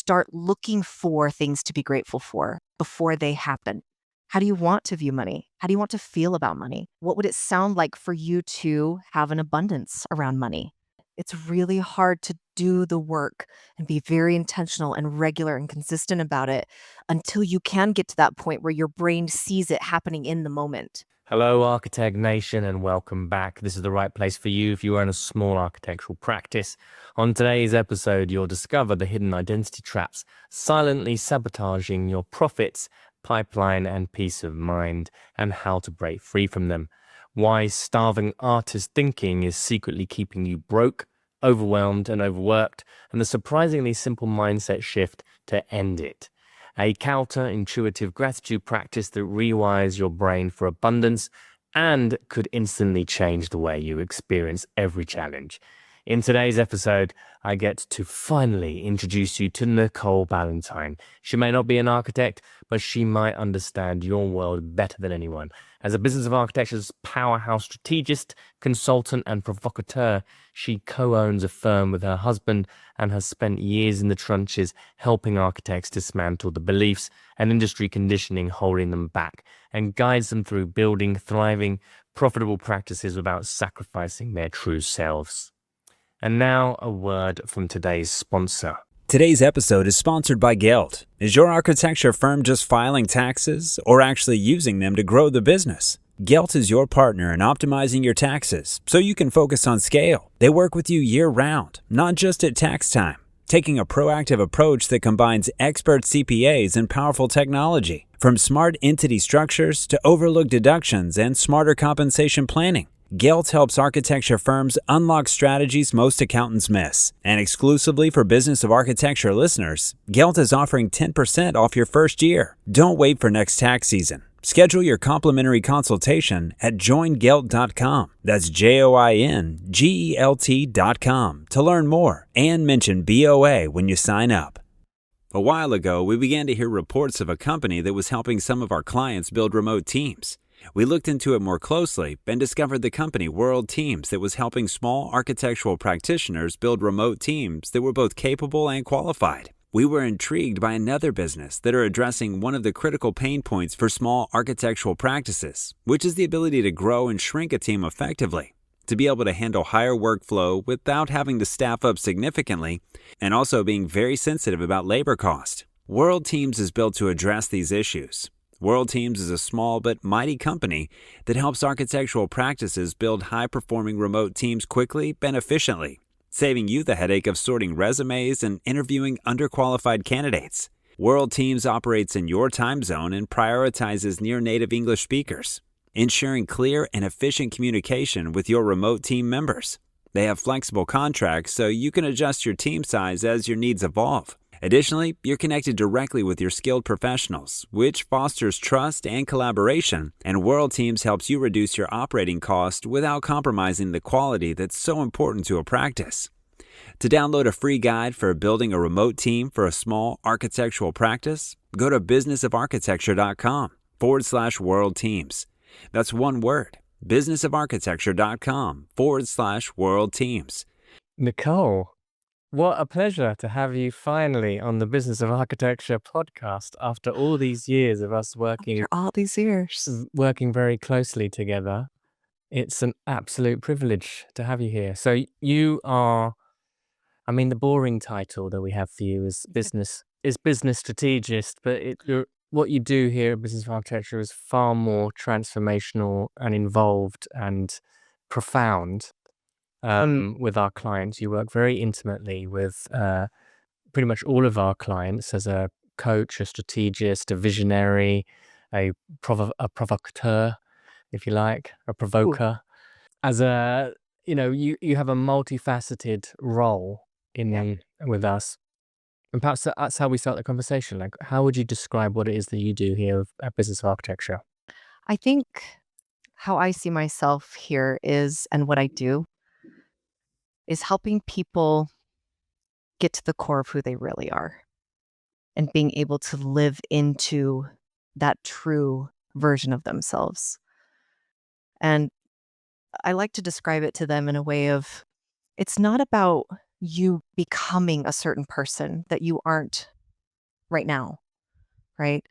start looking for things to be grateful for before they happen. How do you want to view money? How do you want to feel about money? What would it sound like for you to have an abundance around money? It's really hard to do the work and be very intentional and regular and consistent about it until you can get to that point where your brain sees it happening in the moment. Hello, Architect Nation, and welcome back. This is the right place for you if you own a small architectural practice. On today's episode, you'll discover the hidden identity traps silently sabotaging your profits, pipeline, and peace of mind, and how to break free from them. Why starving artist thinking is secretly keeping you broke, overwhelmed, and overworked, and the surprisingly simple mindset shift to end it. A counterintuitive gratitude practice that rewires your brain for abundance and could instantly change the way you experience every challenge. In today's episode, I get to finally introduce you to Nicole Ballantyne. She may not be an architect, but she might understand your world better than anyone. As a Business of Architecture's powerhouse strategist, consultant, and provocateur, she co-owns a firm with her husband and has spent years in the trenches helping architects dismantle the beliefs and industry conditioning holding them back, and guides them through building thriving, profitable practices without sacrificing their true selves. And now, a word from today's sponsor. Today's episode is sponsored by Gelt. Is your architecture firm just filing taxes or actually using them to grow the business? Gelt is your partner in optimizing your taxes so you can focus on scale. They work with you year-round, not just at tax time, taking a proactive approach that combines expert CPAs and powerful technology, from smart entity structures to overlooked deductions and smarter compensation planning. Gelt helps architecture firms unlock strategies most accountants miss. And exclusively for Business of Architecture listeners, Gelt is offering 10% off your first year. Don't wait for next tax season. Schedule your complimentary consultation at joingelt.com. That's JOINGELT.com to learn more and mention BOA when you sign up. A while ago, we began to hear reports of a company that was helping some of our clients build remote teams. We looked into it more closely and discovered the company World Teams that was helping small architectural practitioners build remote teams that were both capable and qualified. We were intrigued by another business that are addressing one of the critical pain points for small architectural practices, which is the ability to grow and shrink a team effectively, to be able to handle higher workflow without having to staff up significantly, and also being very sensitive about labor cost. World Teams is built to address these issues. World Teams is a small but mighty company that helps architectural practices build high-performing remote teams quickly and efficiently, saving you the headache of sorting resumes and interviewing underqualified candidates. World Teams operates in your time zone and prioritizes near-native English speakers, ensuring clear and efficient communication with your remote team members. They have flexible contracts so you can adjust your team size as your needs evolve. Additionally, you're connected directly with your skilled professionals, which fosters trust and collaboration, and World Teams helps you reduce your operating cost without compromising the quality that's so important to a practice. To download a free guide for building a remote team for a small architectural practice, go to businessofarchitecture.com/World Teams. That's one word, businessofarchitecture.com/World Teams. Nicole, what a pleasure to have you finally on the Business of Architecture podcast after all these years of us After all these years. working very closely together. It's an absolute privilege to have you here. So you are, the boring title that we have for you is business strategist, but what you do here at Business of Architecture is far more transformational and involved and profound. With our clients, you work very intimately with pretty much all of our clients as a coach, a strategist, a visionary, a provocateur, if you like, a provoker. As a, you have a multifaceted role with us. And perhaps that's how we start the conversation. Like, how would you describe what it is that you do here at Business of Architecture? I think how I see myself here is, and what I do, is helping people get to the core of who they really are and being able to live into that true version of themselves. And I like to describe it to them in a way of, it's not about you becoming a certain person that you aren't right now, right?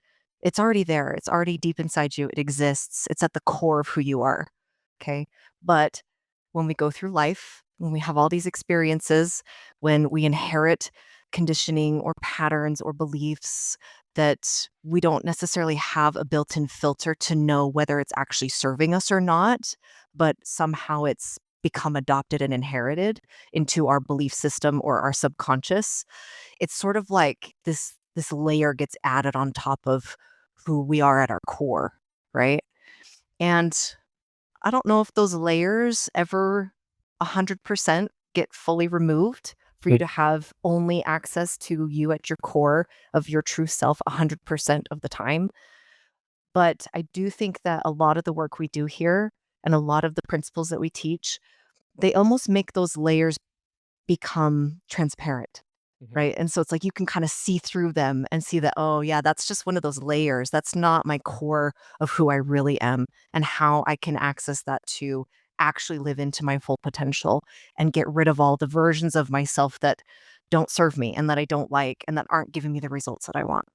It's already there. It's already deep inside you. It exists. It's at the core of who you are. Okay. But when we go through life, when we have all these experiences, when we inherit conditioning or patterns or beliefs that we don't necessarily have a built in filter to know whether it's actually serving us or not, but somehow it's become adopted and inherited into our belief system or our subconscious, it's sort of like this layer gets added on top of who we are at our core, right? And I don't know if those layers ever 100% get fully removed for you Mm. to have only access to you at your core of your true self 100% of the time. But I do think that a lot of the work we do here and a lot of the principles that we teach, they almost make those layers become transparent. Mhm. Right, and so it's like you can kinda see through them and see that, "Oh, yeah, that's just one of those layers. That's not my core of who I really am and how I can access that to actually live into my full potential and get rid of all the versions of myself that don't serve me and that I don't like and that aren't giving me the results that I want."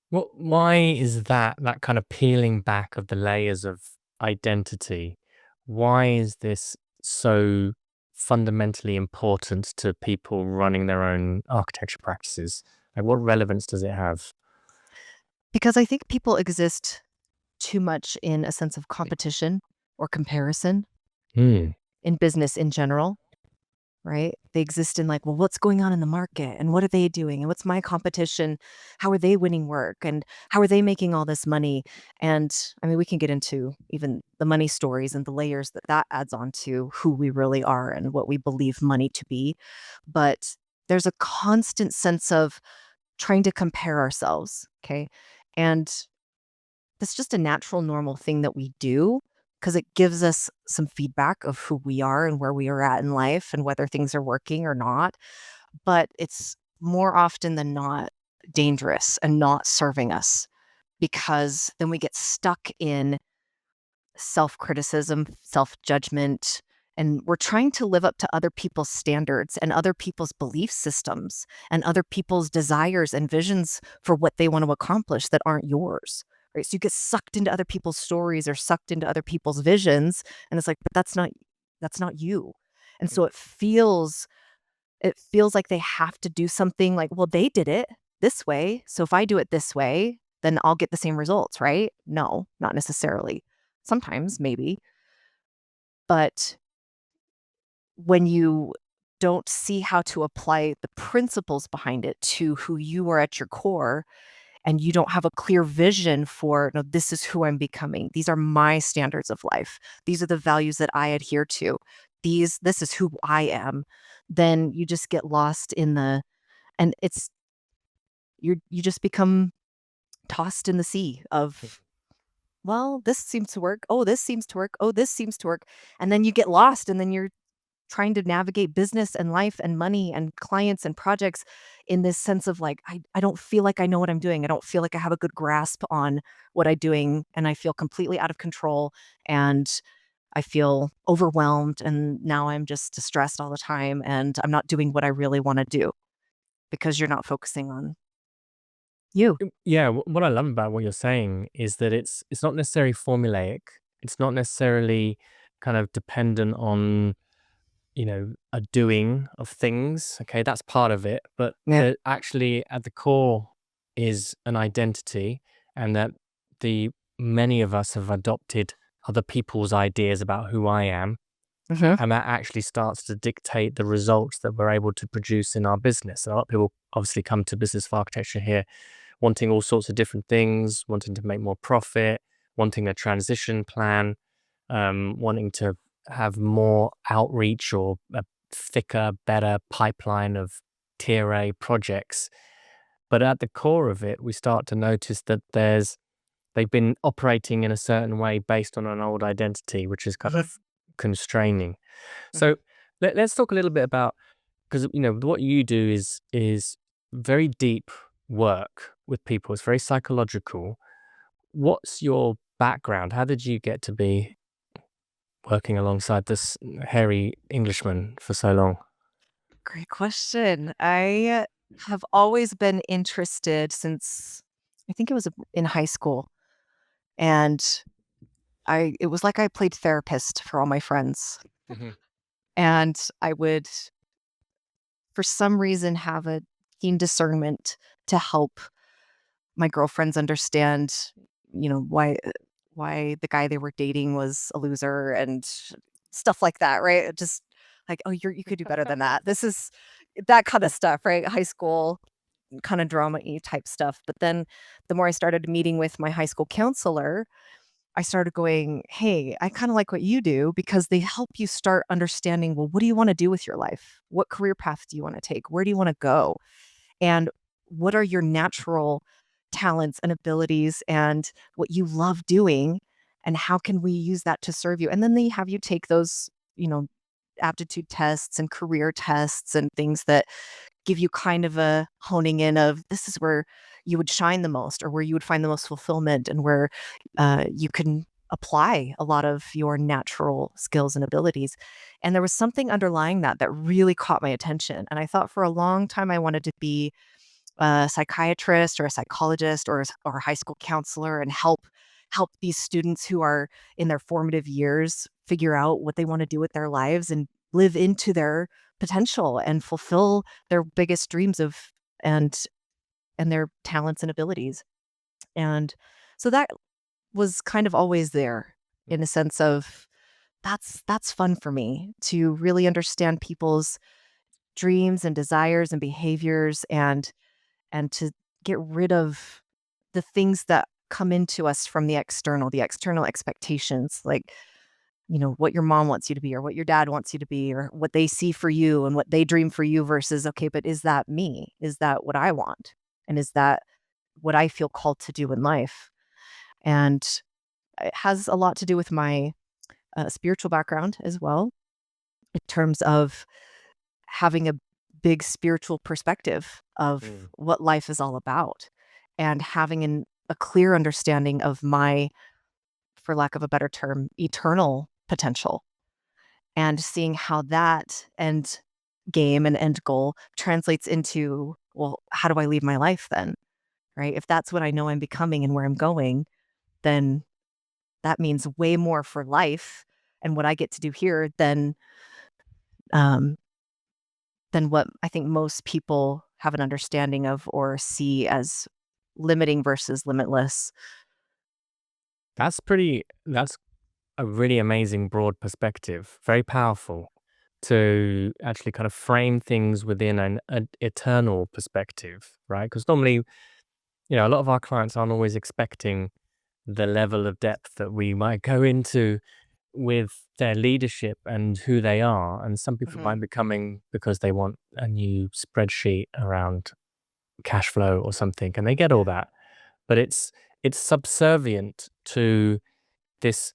Why is that kind of peeling back of the layers of identity? Why is this so fundamentally important to people running their own architecture practices? Like, what relevance does it have? Because I think people exist too much in a sense of competition or comparison Hmm. in business in general. Right? They exist in like, well, what's going on in the market and what are they doing and what's my competition? How are they winning work and how are they making all this money? And I mean, we can get into even the money stories and the layers that that adds on to who we really are and what we believe money to be. But there's a constant sense of trying to compare ourselves. Okay. And that's just a natural, normal thing that we do because it gives us some feedback of who we are and where we are at in life and whether things are working or not. But it's more often than not dangerous and not serving us because then we get stuck in self criticism, self judgment, and we're trying to live up to other people's standards and other people's belief systems and other people's desires and visions for what they want to accomplish that aren't yours. Right. So you get sucked into other people's stories or sucked into other people's visions. And it's like, but that's not you. And so it feels like they have to do something like, well, they did it this way. So if I do it this way, then I'll get the same results, right? No, not necessarily. Sometimes, maybe. But when you don't see how to apply the principles behind it to who you are at your core, and you don't have a clear vision for, no, this is who I'm becoming. These are my standards of life. These are the values that I adhere to. This is who I am. Then you just get lost in the and it's you just become tossed in the sea of, well, this seems to work. Oh, this seems to work. Oh, this seems to work. And then you get lost and then you're trying to navigate business and life and money and clients and projects in this sense of like, I don't feel like I know what I'm doing. I don't feel like I have a good grasp on what I'm doing. And I feel completely out of control and I feel overwhelmed. And now I'm just distressed all the time and I'm not doing what I really want to do because you're not focusing on you. Yeah, what I love about what you're saying is that it's not necessarily formulaic. It's not necessarily kind of dependent on, a doing of things. Okay, that's part of it, but Yeah. that actually at the core is an identity, and that the many of us have adopted other people's ideas about who I am, Hmm. and that actually starts to dictate the results that we're able to produce in our business. And a lot of people obviously come to business for architecture here wanting all sorts of different things, wanting to make more profit, wanting a transition plan, wanting to have more outreach or a thicker, better pipeline of tier A projects. But at the core of it, we start to notice that they've been operating in a certain way based on an old identity, which is kind Hmm. of constraining. Hmm. So let's talk a little bit about, because what you do is very deep work with people. It's very psychological. What's your background? How did you get to be working alongside this hairy Englishman for so long? Great question. I have always been interested since I think it was in high school. And it was like I played therapist for all my friends. Mhm. And I would, for some reason, have a keen discernment to help my girlfriends understand, why the guy they were dating was a loser and stuff like that, right? Just like, oh, you could do better than that. This is that kind of stuff, right? High school kind of drama type stuff. But then the more I started meeting with my high school counselor, I started going, hey, I kind of like what you do because they help you start understanding, well, what do you want to do with your life? What career path do you want to take? Where do you want to go? And what are your natural talents and abilities and what you love doing? And how can we use that to serve you? And then they have you take those, aptitude tests and career tests and things that give you kind of a honing in of this is where you would shine the most or where you would find the most fulfillment and where you can apply a lot of your natural skills and abilities. And there was something underlying that that really caught my attention. And I thought for a long time I wanted to be a psychiatrist or a psychologist or a high school counselor and help these students who are in their formative years figure out what they want to do with their lives and live into their potential and fulfill their biggest dreams of and and their talents and abilities. And so that was kind of always there in a sense of that's fun for me to really understand people's dreams and desires and behaviors and to get rid of the things that come into us from the external expectations, like, what your mom wants you to be or what your dad wants you to be or what they see for you and what they dream for you versus, okay, but is that me? Is that what I want? And is that what I feel called to do in life? And it has a lot to do with my spiritual background as well, in terms of having a big spiritual perspective of Mm. what life is all about and having a clear understanding of my, for lack of a better term, eternal potential and seeing how that end game and end goal translates into, well, how do I leave my life then? Right? If that's what I know I'm becoming and where I'm going, then that means way more for life and what I get to do here um, than what I think most people have an understanding of or see as limiting versus limitless. That's a really amazing broad perspective, very powerful to actually kind of frame things within an eternal perspective, right? Because normally, a lot of our clients aren't always expecting the level of depth that we might go into with their leadership and who they are. And some people Mhm. might be coming because they want a new spreadsheet around cash flow or something, and they get all that. But it's subservient to this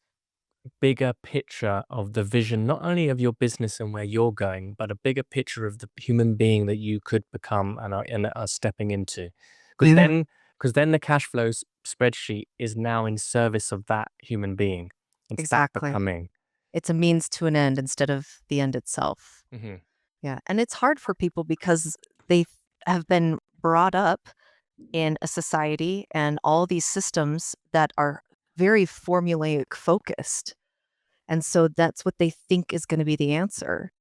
bigger picture of the vision, not only of your business and where you're going, but a bigger picture of the human being that you could become and are stepping into. Because Yeah. then the cash flow spreadsheet is now in service of that human being. It's that Exactly. becoming. It's a means to an end instead of the end itself. Hmm. Yeah. And it's hard for people because they have been brought up in a society and all these systems that are very formulaic focused. And so that's what they think is going to be the answer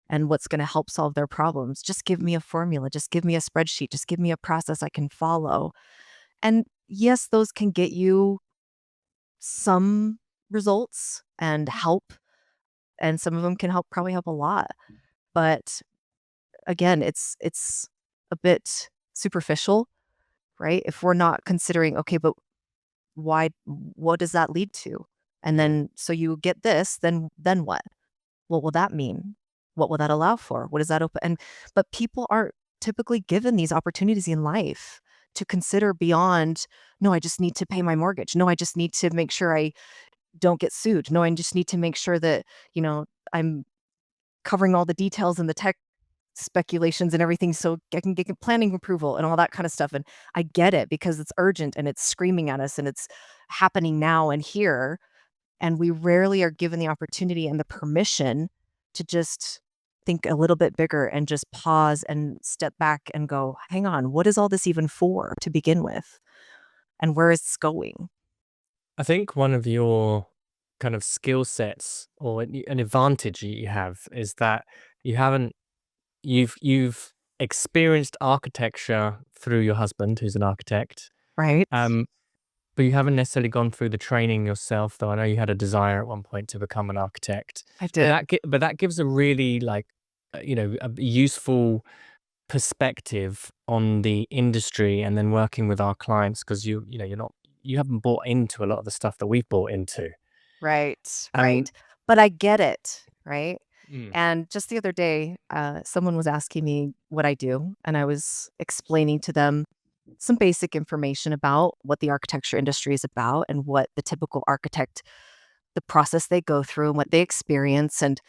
and what's going to help solve their problems. Just give me a formula, just give me a spreadsheet, just give me a process I can follow. And yes, those can get you some results and help, and some of them can probably help a lot. But again, it's a bit superficial, right? If we're not considering, okay, but what does that lead to? And Mm. then so you get this, then what? What will that mean? What will that allow for? What does that open? And but people aren't typically given these opportunities in life to consider beyond, no, I just need to pay my mortgage. No, I just need to make sure I don't get sued. No, I just need to make sure that, I'm covering all the details and the tech speculations and everything so I can get planning approval and all that kind of stuff. And I get it because it's urgent and it's screaming at us and it's happening now and here. And we rarely are given the opportunity and the permission to just think a little bit bigger and just pause and step back and go, hang on, what is all this even for to begin with? And where is this going? I think one of your kind of skill sets or an advantage you have is that you haven't you've experienced architecture through your husband, who's an architect, Right? um, but you haven't necessarily gone through the training yourself. Though I know you had a desire at one point to become an architect. I did. But that gives a really a useful perspective on the industry and then working with our clients because you haven't bought into a lot of the stuff that we've bought into. Right, Um, right. But I get it, right? mm, And just the other day, someone was asking me what I do, and I was explaining to them some basic information about what the architecture industry is about and what the typical architect, the process they go through and what they experience. And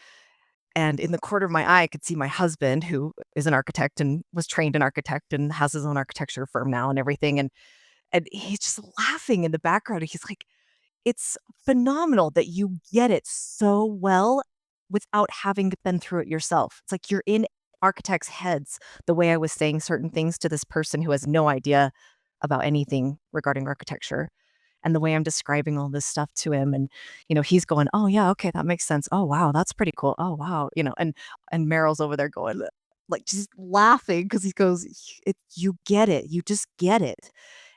in the corner of my eye, I could see my husband, who is an architect and was trained an architect and has his own architecture firm now and everything. And he's just laughing in the background. He's like, it's phenomenal that you get it so well without having been through it yourself. It's like you're in architects' heads, the way I was saying certain things to this person who has no idea about anything regarding architecture, and the way I'm describing all this stuff to him. And, he's going, "Oh, yeah, okay, that makes sense. Oh, wow, that's pretty cool. Oh, wow." And Meryl's over there going, like, just laughing because he goes, You get it. You just get it."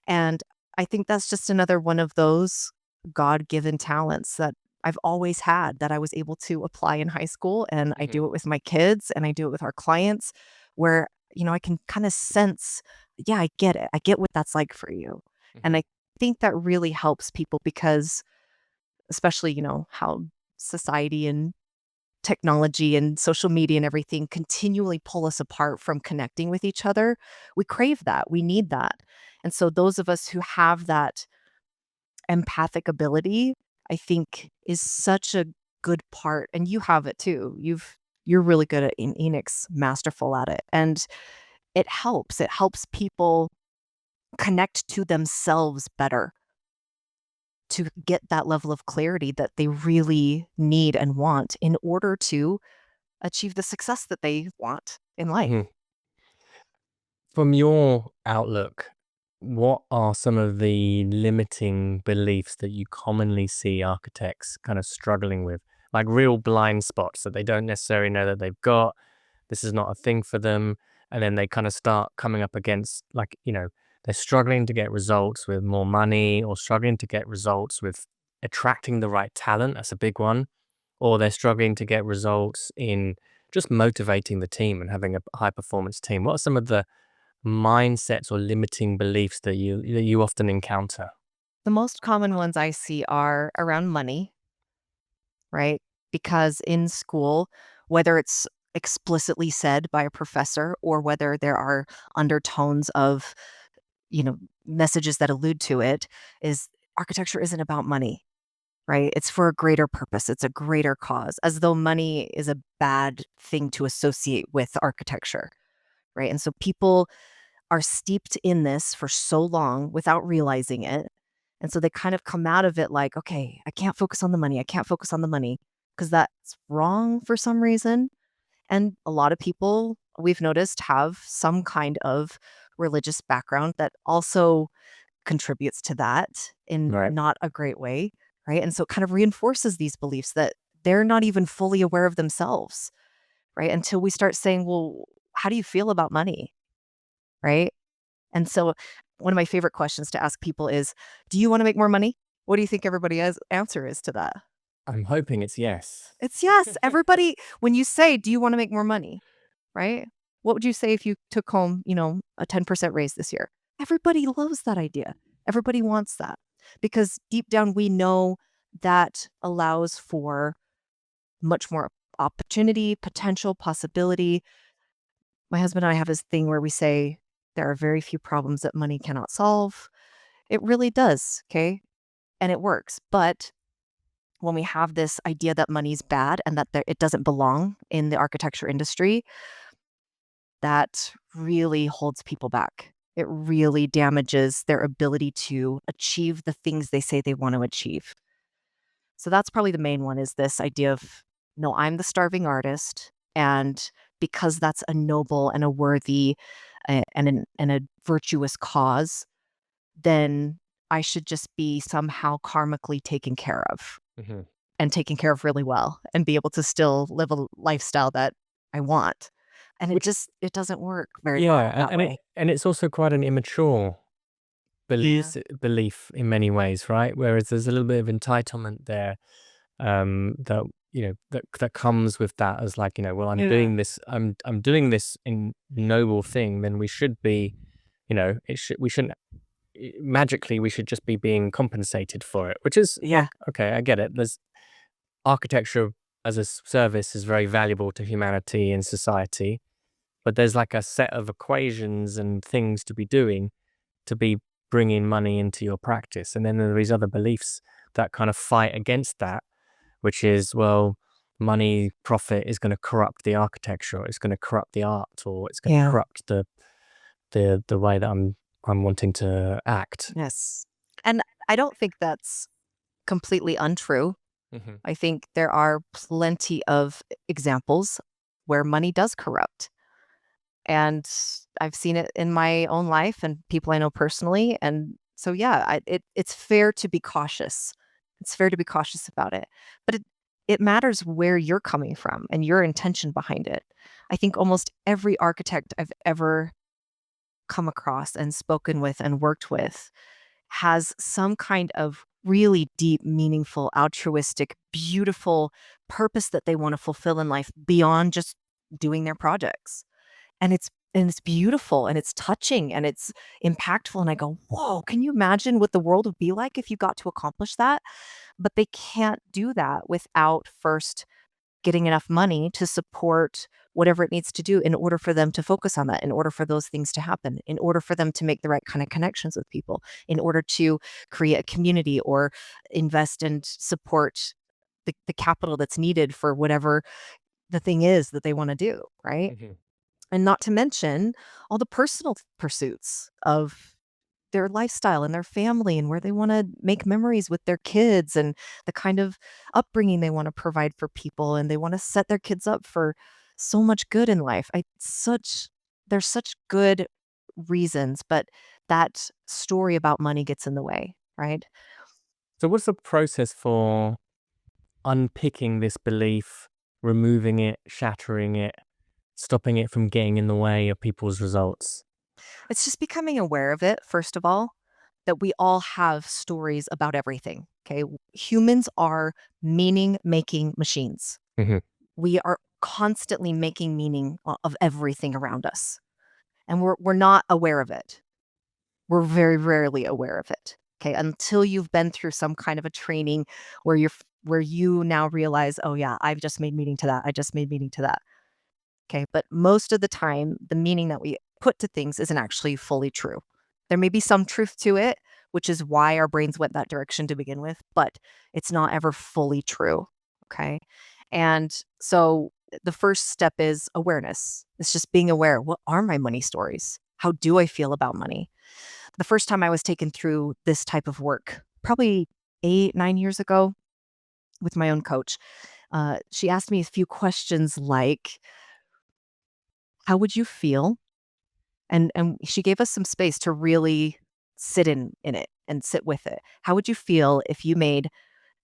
And I think that's just another one of those God-given talents that I've always had that I was able to apply in high school, and I mhm, do it with my kids, and I do it with our clients where, I can kinda sense, "Yeah, I get it. I get what that's like for you." And mhm, I think that really helps people because especially, how society and technology and social media and everything continually pull us apart from connecting with each other. We crave that. We need that. And so those of us who have that empathic ability, I think is such a good part, and you have it too. You're really good at Enix masterful at it. And it helps people connect to themselves better to get that level of clarity that they really need and want in order to achieve the success that they want in life. mhm. From your outlook, what are some of the limiting beliefs that you commonly see architects kind of struggling with? Like real blind spots that they don't necessarily know that they've got. This is not a thing for them. And then they kind of start coming up against, they're struggling to get results with more money or struggling to get results with attracting the right talent. That's a big one. Or they're struggling to get results in just motivating the team and having a high performance team. What are some of the mindsets or limiting beliefs that you often encounter? The most common ones I see are around money, right? Because in school, whether it's explicitly said by a professor or whether there are undertones of, you know, messages that allude to it, is architecture isn't about money, right? It's for a greater purpose. It's a greater cause, as though money is a bad thing to associate with architecture, right? And so people are steeped in this for so long without realizing it. And so they kind of come out of it like, okay, I can't focus on the money. I can't focus on the money because that's wrong for some reason. And a lot of people we've noticed have some kind of religious background that also contributes to that in Right. not a great way. Right. And so it kind of reinforces these beliefs that they're not even fully aware of themselves. Right. Until we start saying, well, how do you feel about money? Right. And so one of my favorite questions to ask people is, "Do you wanna make more money?" What do you think everybody's answer is to that? I'm hoping it's yes. It's yes. Everybody when you say, "Do you wanna make more money?" Right? What would you say if you took home, a 10% raise this year? Everybody loves that idea. Everybody wants that because deep down we know that allows for much more opportunity, potential, possibility. My husband and I have this thing where we say, "There are very few problems that money cannot solve." It really does, okay? And it works. But when we have this idea that money's bad and that it doesn't belong in the architecture industry, that really holds people back. It really damages their ability to achieve the things they say they want to achieve. So that's probably the main one is this idea of, no, I'm the starving artist. And because that's a noble and a worthy and a virtuous cause, then I should just be somehow karmically taken care of Hmm. and taken care of really well and be able to still live a lifestyle that I want. And Which, it doesn't work very well yeah, that way. and it's also quite an immature Yeah. belief in many ways, right? Whereas there's a little bit of entitlement there, that that comes with that, as like, well, I'm Yeah. doing this, I'm doing this in noble thing, then we should be, we shouldn't magically, we should just be being compensated for it, which is Yeah. like, okay, I get it. There's architecture as a service is very valuable to humanity and society, but there's like a set of equations and things to be doing to be bringing money into your practice. And then there are these other beliefs that kind of fight against that, which is, well, money, profit is going to corrupt the architecture, it's going to corrupt the art, or it's going to Yeah. corrupt the way that I'm wanting to act. Yes. And I don't think that's completely untrue. Hmm. I think there are plenty of examples where money does corrupt. And I've seen it in my own life and people I know personally. And so, yeah, it's fair to be cautious. It's fair to be cautious about it. But it matters where you're coming from and your intention behind it. I think almost every architect I've ever come across and spoken with and worked with has some kind of really deep, meaningful, altruistic, beautiful purpose that they want to fulfill in life beyond just doing their projects. And it's beautiful and it's touching and it's impactful. And I go, whoa, can you imagine what the world would be like if you got to accomplish that? But they can't do that without first getting enough money to support whatever it needs to do in order for them to focus on that, in order for those things to happen, in order for them to make the right kind of connections with people, in order to create a community or invest and support the capital that's needed for whatever the thing is that they want to do, right? Hmm. And not to mention all the personal pursuits of their lifestyle and their family and where they wanna make memories with their kids and the kind of upbringing they wanna provide for people, and they wanna set their kids up for so much good in life. I such There's such good reasons, but that story about money gets in the way, right? So what's the process for unpicking this belief, removing it, shattering it, stopping it from getting in the way of people's results? It's just becoming aware of it, first of all, that we all have stories about everything, okay? Humans are meaning-making machines. Hmm. We are constantly making meaning of everything around us, and we're not aware of it. We're very rarely aware of it, okay? Until you've been through some kind of a training where you now realize, "Oh, yeah, I've just made meaning to that. I just made meaning to that." Okay, but most of the time, the meaning that we put to things isn't actually fully true. There may be some truth to it, which is why our brains went that direction to begin with, but it's not ever fully true. Okay. And so the first step is awareness. It's just being aware. What are my money stories? How do I feel about money? The first time I was taken through this type of work, probably 8, 9 years ago with my own coach, she asked me a few questions like, how would you feel? And she gave us some space to really sit in it and sit with it. How would you feel if you made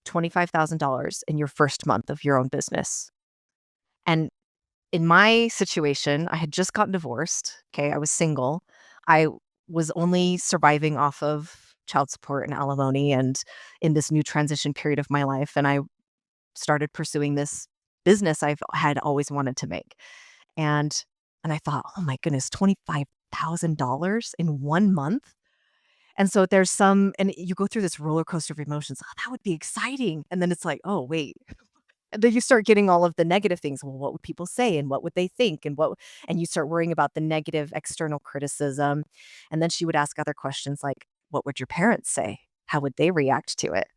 $25,000 in your first month of your own business? And in my situation, I had just gotten divorced, okay? I was single. I was only surviving off of child support and alimony and in this new transition period of my life, and I started pursuing this business I've had always wanted to make. And and I thought, "Oh my goodness, $25,000 in 1 month?" And so there's some and you go through this roller coaster of emotions, "Oh, that would be exciting." And then it's like, "Oh, wait." And then you start getting all of the negative things. Well, what would people say and what would they think and you start worrying about the negative external criticism. And then she would ask other questions like, "What would your parents say? How would they react to it?"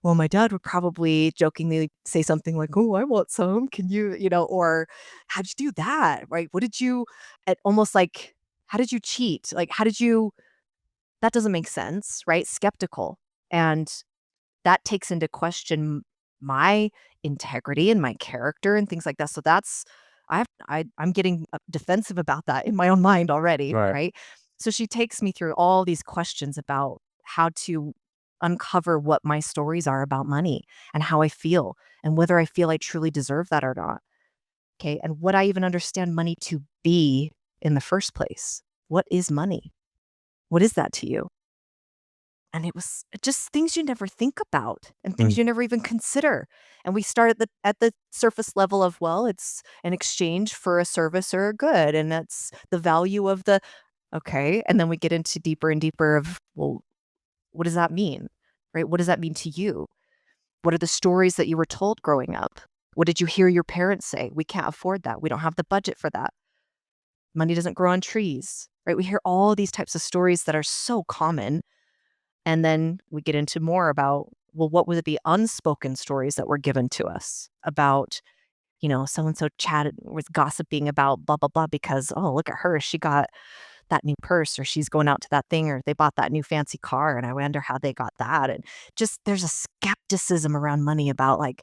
Well, my dad would probably jokingly say something like, "Oh, I want some. Can you," or "How'd you do that?" Right? What did you almost like, "How did you cheat?" Like, "How did you" that doesn't make sense, right? Skeptical. And that takes into question my integrity and my character and things like that. So that's I'm getting defensive about that in my own mind already, Right. right? So she takes me through all these questions about how to uncover what my stories are about money and how I feel and whether I feel I truly deserve that or not. Okay. And what I even understand money to be in the first place. What is money? What is that to you? And it was just things you never think about and things Mm. you never even consider. And we start at the surface level of, well, it's an exchange for a service or a good, and that's the value of the okay. And then we get into deeper and deeper of, well, what does that mean? Right? What does that mean to you? What are the stories that you were told growing up? What did you hear your parents say? We can't afford that. We don't have the budget for that. Money doesn't grow on trees. Right? We hear all these types of stories that are so common, and then we get into more about, well, what would be unspoken stories that were given to us about, so and so chatted was gossiping about blah, blah, blah, because, oh, look at her. She got that new purse, or she's going out to that thing, or they bought that new fancy car. And I wonder how they got that. And just there's a skepticism around money about like,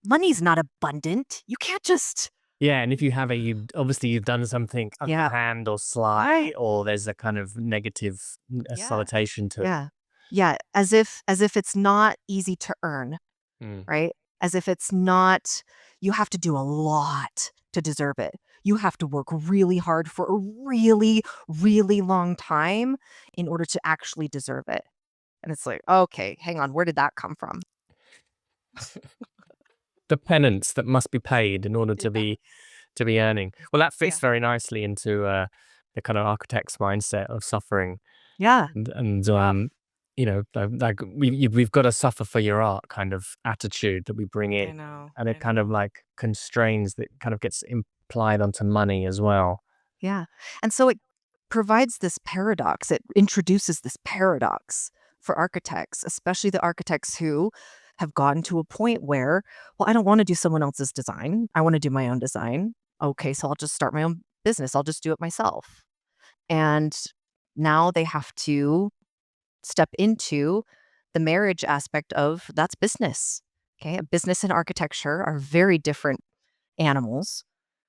money's not abundant. You can't just, Yeah, and if you have obviously you've done something yeah, underhand or sly, or there's a kind of negative yeah, connotation to it. yeah, yeah. As if it's not easy to earn. Mm. Right? As if it's not, you have to do a lot to deserve it. You have to work really hard for a really, really long time in order to actually deserve it. And it's like, okay, hang on, where did that come from? The penance that must be paid in order Yeah. to be earning. Well, that Yeah. fits very nicely into the kind of architect's mindset of suffering, Yeah. and Yeah. like we've got to suffer for your art kind of attitude that we bring I in, know. and I it kind of know. like constrains that kind of gets implied onto money as well. Yeah. And so it provides this paradox. It introduces this paradox for architects, especially the architects who have gotten to a point where, well, I don't want to do someone else's design. I want to do my own design. Okay, so I'll just start my own business. I'll just do it myself. And now they have to step into the marriage aspect of that's business. Okay. Business and architecture are very different animals,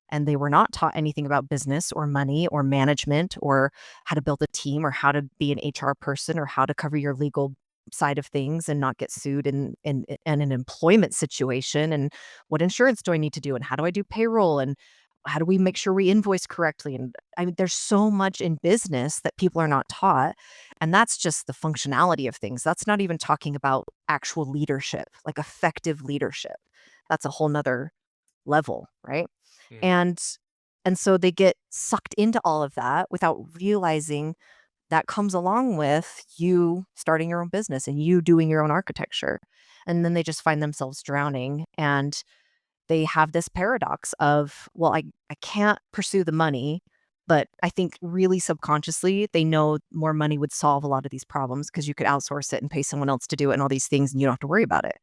and they were not taught anything about business or money or management or how to build a team or how to be an HR person or how to cover your legal side of things and not get sued in an employment situation, and what insurance do I need to do and how do I do payroll and how do we make sure we invoice correctly. And I mean, there's so much in business that people are not taught, and that's just the functionality of things. That's not even talking about actual leadership, like effective leadership. That's a whole nother level, right? Mm. And and so they get sucked into all of that without realizing that comes along with you starting your own business and you doing your own architecture. And then they just find themselves drowning, and they have this paradox of, well, I can't pursue the money, but I think really subconsciously they know more money would solve a lot of these problems because you could outsource it and pay someone else to do it and all these things and you don't have to worry about it.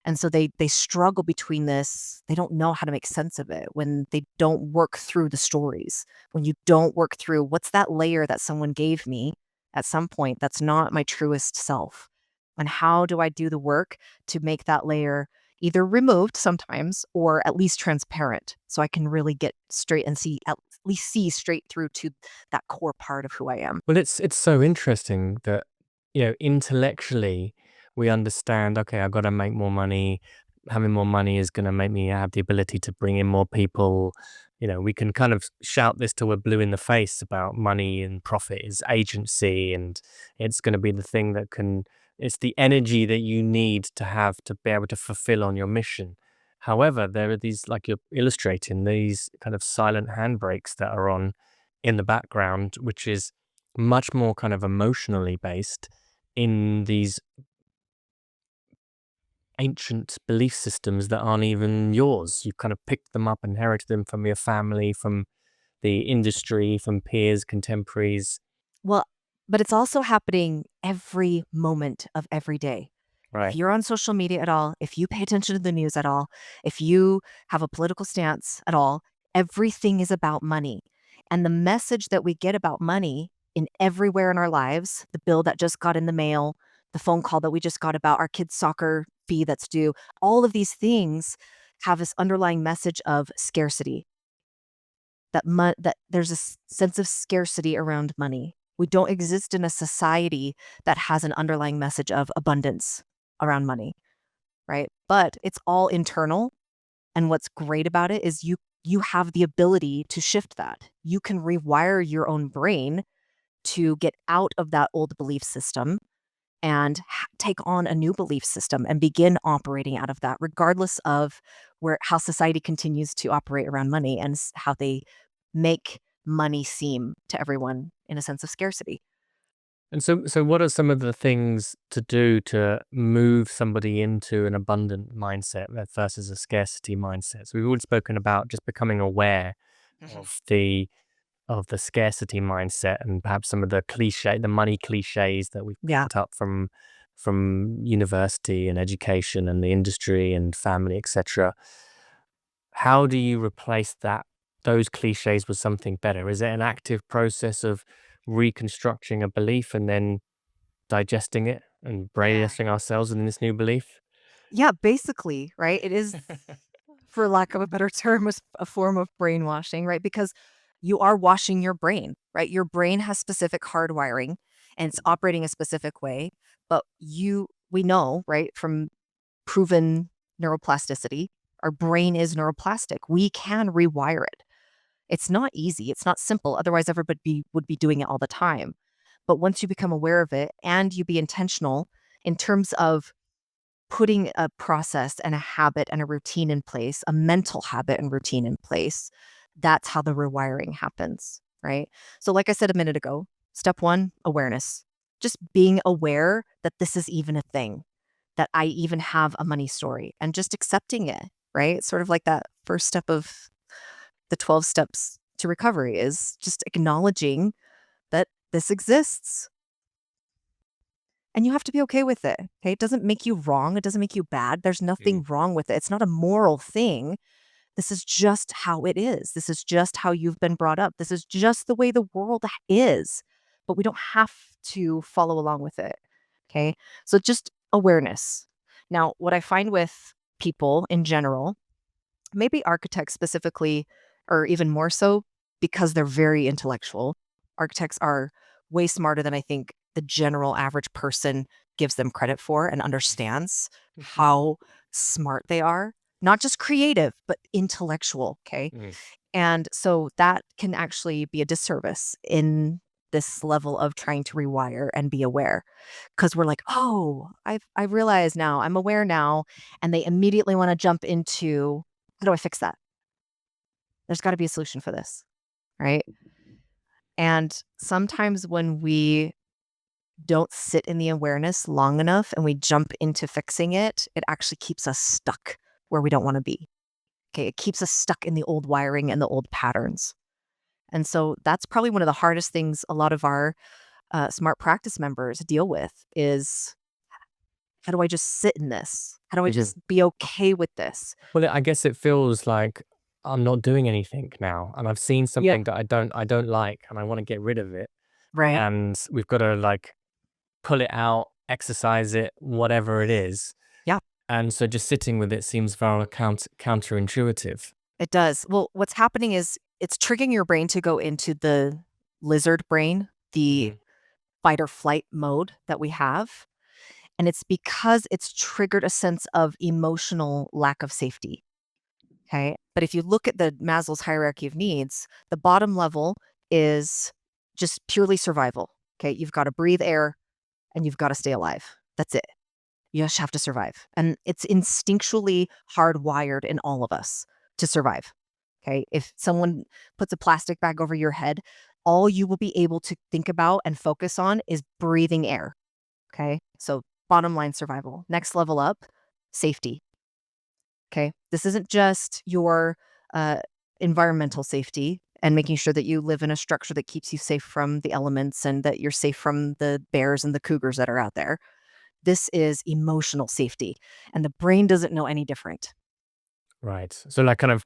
And so they struggle between this. They don't know how to make sense of it when they don't work through the stories. When you don't work through what's that layer that someone gave me at some point that's not my truest self. And how do I do the work to make that layer either removed sometimes or at least transparent so I can really get straight and see at least see straight through to that core part of who I am. Well, it's so interesting that, intellectually we understand, okay, I've got to make more money. Having more money is going to make me have the ability to bring in more people. We can kind of shout this till we're blue in the face about money and profit is agency, and it's going to be the thing that it's the energy that you need to have to be able to fulfill on your mission. However, there are these, like you're illustrating, these kind of silent handbrakes that are on in the background, which is much more kind of emotionally based in these ancient belief systems that aren't even yours. You kind of picked them up, inherited them from your family, from the industry, from peers, contemporaries. Well, but it's also happening every moment of every day. If Right. you're on social media at all, if you pay attention to the news at all, if you have a political stance at all, everything is about money. And the message that we get about money in everywhere in our lives, the bill that just got in the mail, the phone call that we just got about our kids' soccer fee that's due, all of these things have this underlying message of scarcity, that there's a sense of scarcity around money. We don't exist in a society that has an underlying message of abundance around money, right? But it's all internal. And what's great about it is you have the ability to shift that. You can rewire your own brain to get out of that old belief system and take on a new belief system and begin operating out of that, regardless of how society continues to operate around money and how they make money seem to everyone in a sense of scarcity. And so what are some of the things to do to move somebody into an abundant mindset versus a scarcity mindset? So we've already spoken about just becoming aware of the scarcity mindset and perhaps some of the money cliches that we've Yeah. picked up from university and education and the industry and family, etc. How do you replace those cliches with something better? Is it an active process of reconstructing a belief and then digesting it and Yeah. brainwashing ourselves in this new belief? Yeah, basically, right? It is, for lack of a better term, was a form of brainwashing, right? Because you are washing your brain, right? Your brain has specific hardwiring and it's operating a specific way. But we know, right, from proven neuroplasticity, our brain is neuroplastic. We can rewire it. It's not easy. It's not simple. Otherwise, everybody would be doing it all the time. But once you become aware of it and you be intentional in terms of putting a process and a habit and a routine in place, a mental habit and routine in place, that's how the rewiring happens, right? So, like I said a minute ago, step one, awareness. Just being aware that this is even a thing, that I even have a money story and just accepting it, right? Sort of like that first step of the 12 steps to recovery is just acknowledging that this exists. And you have to be okay with it. Okay. It doesn't make you wrong. It doesn't make you bad. There's nothing wrong with it. It's not a moral thing. This is just how it is. This is just how you've been brought up. This is just the way the world is. But we don't have to follow along with it. Okay. So just awareness. Now, what I find with people in general, maybe architects specifically, or even more so because they're very intellectual. Architects are way smarter than I think the general average person gives them credit for and understands how smart they are. Not just creative, but intellectual. Okay. Mm. And so that can actually be a disservice in this level of trying to rewire and be aware because we're like, oh, I realize now, I'm aware now. And they immediately want to jump into, how do I fix that? There's got to be a solution for this, right? And sometimes when we don't sit in the awareness long enough and we jump into fixing it, it actually keeps us stuck where we don't want to be. Okay. It keeps us stuck in the old wiring and the old patterns. And so that's probably one of the hardest things a lot of our smart practice members deal with is, how do I just sit in this? How do I just be okay with this? Well, I guess it feels like I'm not doing anything now, and I've seen something that I don't like, and I want to get rid of it. Right. And we've got to like pull it out, exercise it, whatever it is. Yeah. And so just sitting with it seems very counterintuitive. It does. Well, what's happening is it's triggering your brain to go into the lizard brain, the fight or flight mode that we have. And it's because it's triggered a sense of emotional lack of safety. Okay. But if you look at the Maslow's hierarchy of needs, the bottom level is just purely survival. Okay. You've got to breathe air and you've got to stay alive. That's it. You just have to survive. And it's instinctually hardwired in all of us to survive. Okay. If someone puts a plastic bag over your head, all you will be able to think about and focus on is breathing air. Okay. So bottom line survival. Next level up, safety. Okay. This isn't just your environmental safety and making sure that you live in a structure that keeps you safe from the elements and that you're safe from the bears and the cougars that are out there. This is emotional safety. And the brain doesn't know any different. Right. So like kind of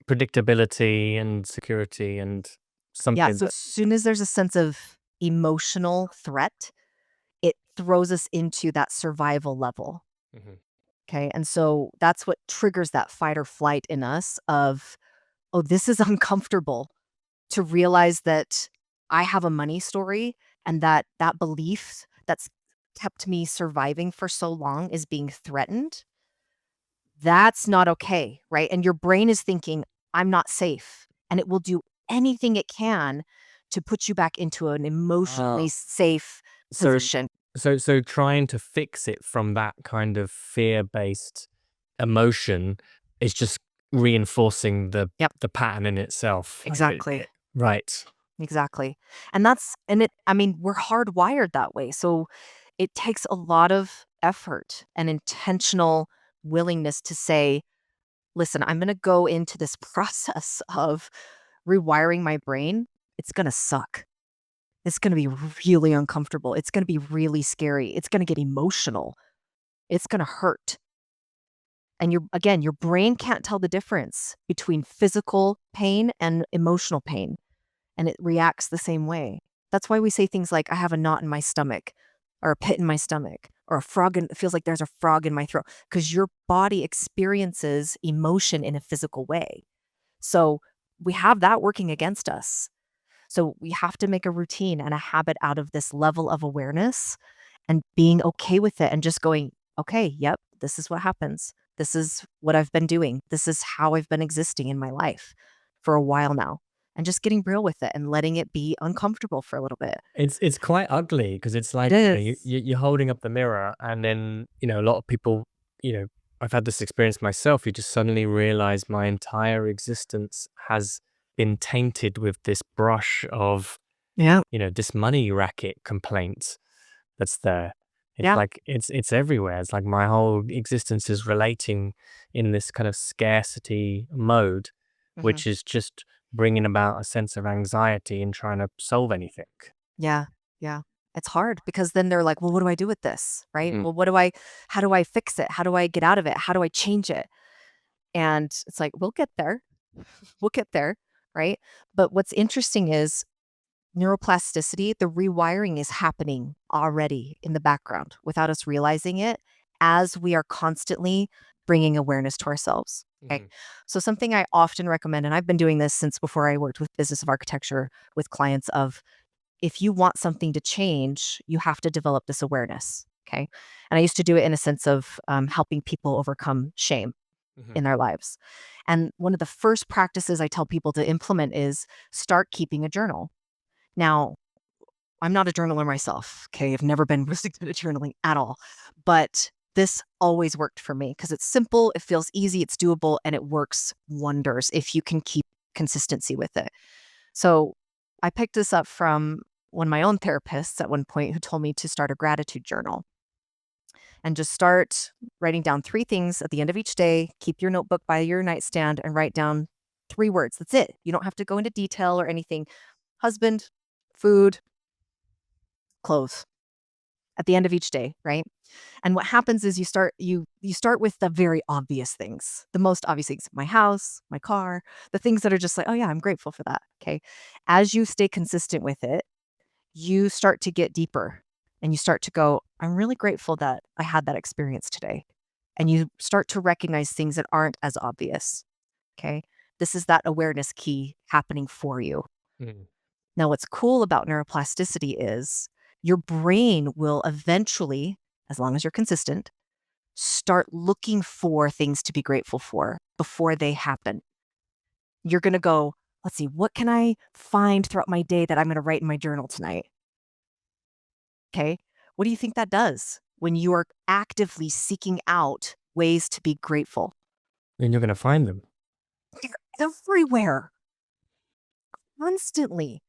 predictability and security and Yeah. something So as soon as there's a sense of emotional threat, it throws us into that survival level. Mhm. Okay. And so that's what triggers that fight or flight in us of, oh, this is uncomfortable to realize that I have a money story and that belief that's kept me surviving for so long is being threatened. That's not okay, right? And your brain is thinking, I'm not safe. And it will do anything it can to put you back into an emotionally safe So, position. so trying to fix it from that kind of fear-based emotion is just reinforcing Yep. the pattern in itself. Exactly. Right. Exactly. I mean, we're hardwired that way. So it takes a lot of effort and intentional willingness to say, listen, I'm going to go into this process of rewiring my brain. It's going to suck. It's going to be really uncomfortable. It's going to be really scary. It's going to get emotional. It's going to hurt. And your brain can't tell the difference between physical pain and emotional pain, and it reacts the same way. That's why we say things like, I have a knot in my stomach, or a pit in my stomach, or it feels like there's a frog in my throat, because your body experiences emotion in a physical way. So we have that working against us. So we have to make a routine and a habit out of this level of awareness and being okay with it and just going, okay, yep, this is what happens. This is what I've been doing. This is how I've been existing in my life for a while now. And just getting real with it and letting it be uncomfortable for a little bit. It's quite ugly because it's like, It is. you're holding up the mirror and then, a lot of people, I've had this experience myself. You just suddenly realize my entire existence has been tainted with this brush of, Yeah. this money racket complaint that's there. It's Yeah. like it's everywhere. It's like my whole existence is relating in this kind of scarcity mode, Mhm. which is just bringing about a sense of anxiety and trying to solve anything. Yeah. Yeah. It's hard because then they're like, well, what do I do with this? Right? Mhm. Well, how do I fix it? How do I get out of it? How do I change it? And it's like, we'll get there. We'll get there. Right. But what's interesting is neuroplasticity, the rewiring is happening already in the background without us realizing it as we are constantly bringing awareness to ourselves. Okay. Mhm. So, something I often recommend, and I've been doing this since before I worked with business of architecture with clients, of if you want something to change, you have to develop this awareness. Okay. And I used to do it in a sense of helping people overcome shame Mhm. in their lives. And one of the first practices I tell people to implement is start keeping a journal. Now, I'm not a journaler myself, okay? I've never been really good at journaling at all, but this always worked for me because it's simple, it feels easy, it's doable, and it works wonders if you can keep consistency with it. So I picked this up from one of my own therapists at one point who told me to start a gratitude journal and just start writing down 3 things at the end of each day. Keep your notebook by your nightstand and write down 3 words. That's it. You don't have to go into detail or anything. Husband, food, clothes at the end of each day, right? And what happens is you start with the very obvious things, the most obvious things, my house, my car, the things that are just like, oh yeah, I'm grateful for that. Okay. As you stay consistent with it, you start to get deeper and you start to go, I'm really grateful that I had that experience today. And you start to recognize things that aren't as obvious. Okay. This is that awareness key happening for you. Mhm. Now, what's cool about neuroplasticity is your brain will eventually, as long as you're consistent, start looking for things to be grateful for before they happen. You're going to go, let's see, what can I find throughout my day that I'm going to write in my journal tonight? Okay. What do you think that does when you are actively seeking out ways to be grateful? And you're going to find them. They're everywhere, constantly.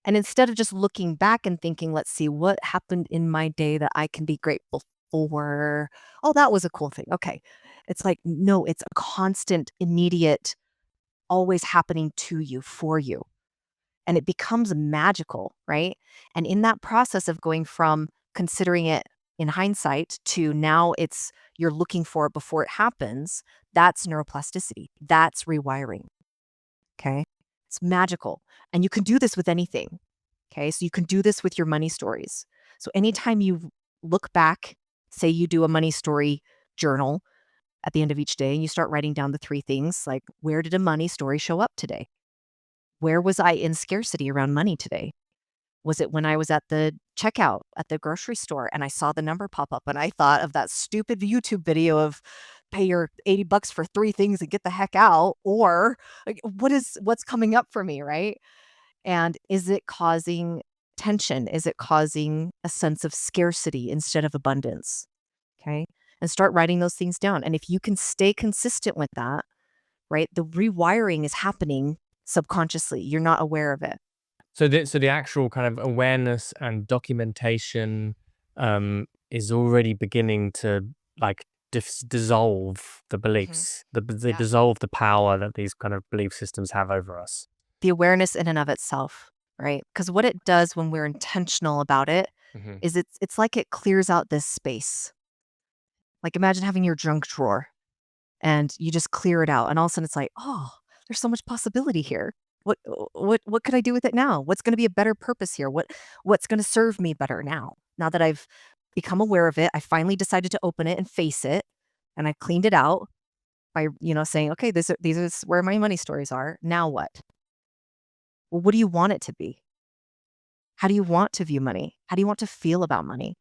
And instead of just looking back and thinking, let's see what happened in my day that I can be grateful for. Oh, that was a cool thing. Okay. It's like, no, it's a constant, immediate, always happening to you, for you. And it becomes magical, right? And in that process of going from considering it in hindsight to now you're looking for it before it happens, that's neuroplasticity. That's rewiring. Okay. It's magical. And you can do this with anything. Okay. So you can do this with your money stories. So anytime you look back, say you do a money story journal, at the end of each day, and you start writing down the 3 things, like, where did a money story show up today? Where was I in scarcity around money today? Was it when I was at the checkout at the grocery store and I saw the number pop up and I thought of that stupid YouTube video of pay your $80 for 3 things and get the heck out? Or like, what's coming up for me, right? And is it causing tension? Is it causing a sense of scarcity instead of abundance? Okay. And start writing those things down. And if you can stay consistent with that, right, the rewiring is happening subconsciously. You're not aware of it. So the actual kind of awareness and documentation is already beginning to like dissolve the beliefs. They Yeah. dissolve the power that these kind of belief systems have over us. The awareness in and of itself, right? Because what it does when we're intentional about it Hmm. is it's like it clears out this space. Like imagine having your junk drawer and you just clear it out, and all of a sudden it's like, oh, there's so much possibility here. What could I do with it now? What's going to be a better purpose here? What's going to serve me better now? Now that I've become aware of it, I finally decided to open it and face it, and I cleaned it out by saying, okay, these is where my money stories are. Now what? Well, what do you want it to be? How do you want to view money? How do you want to feel about money?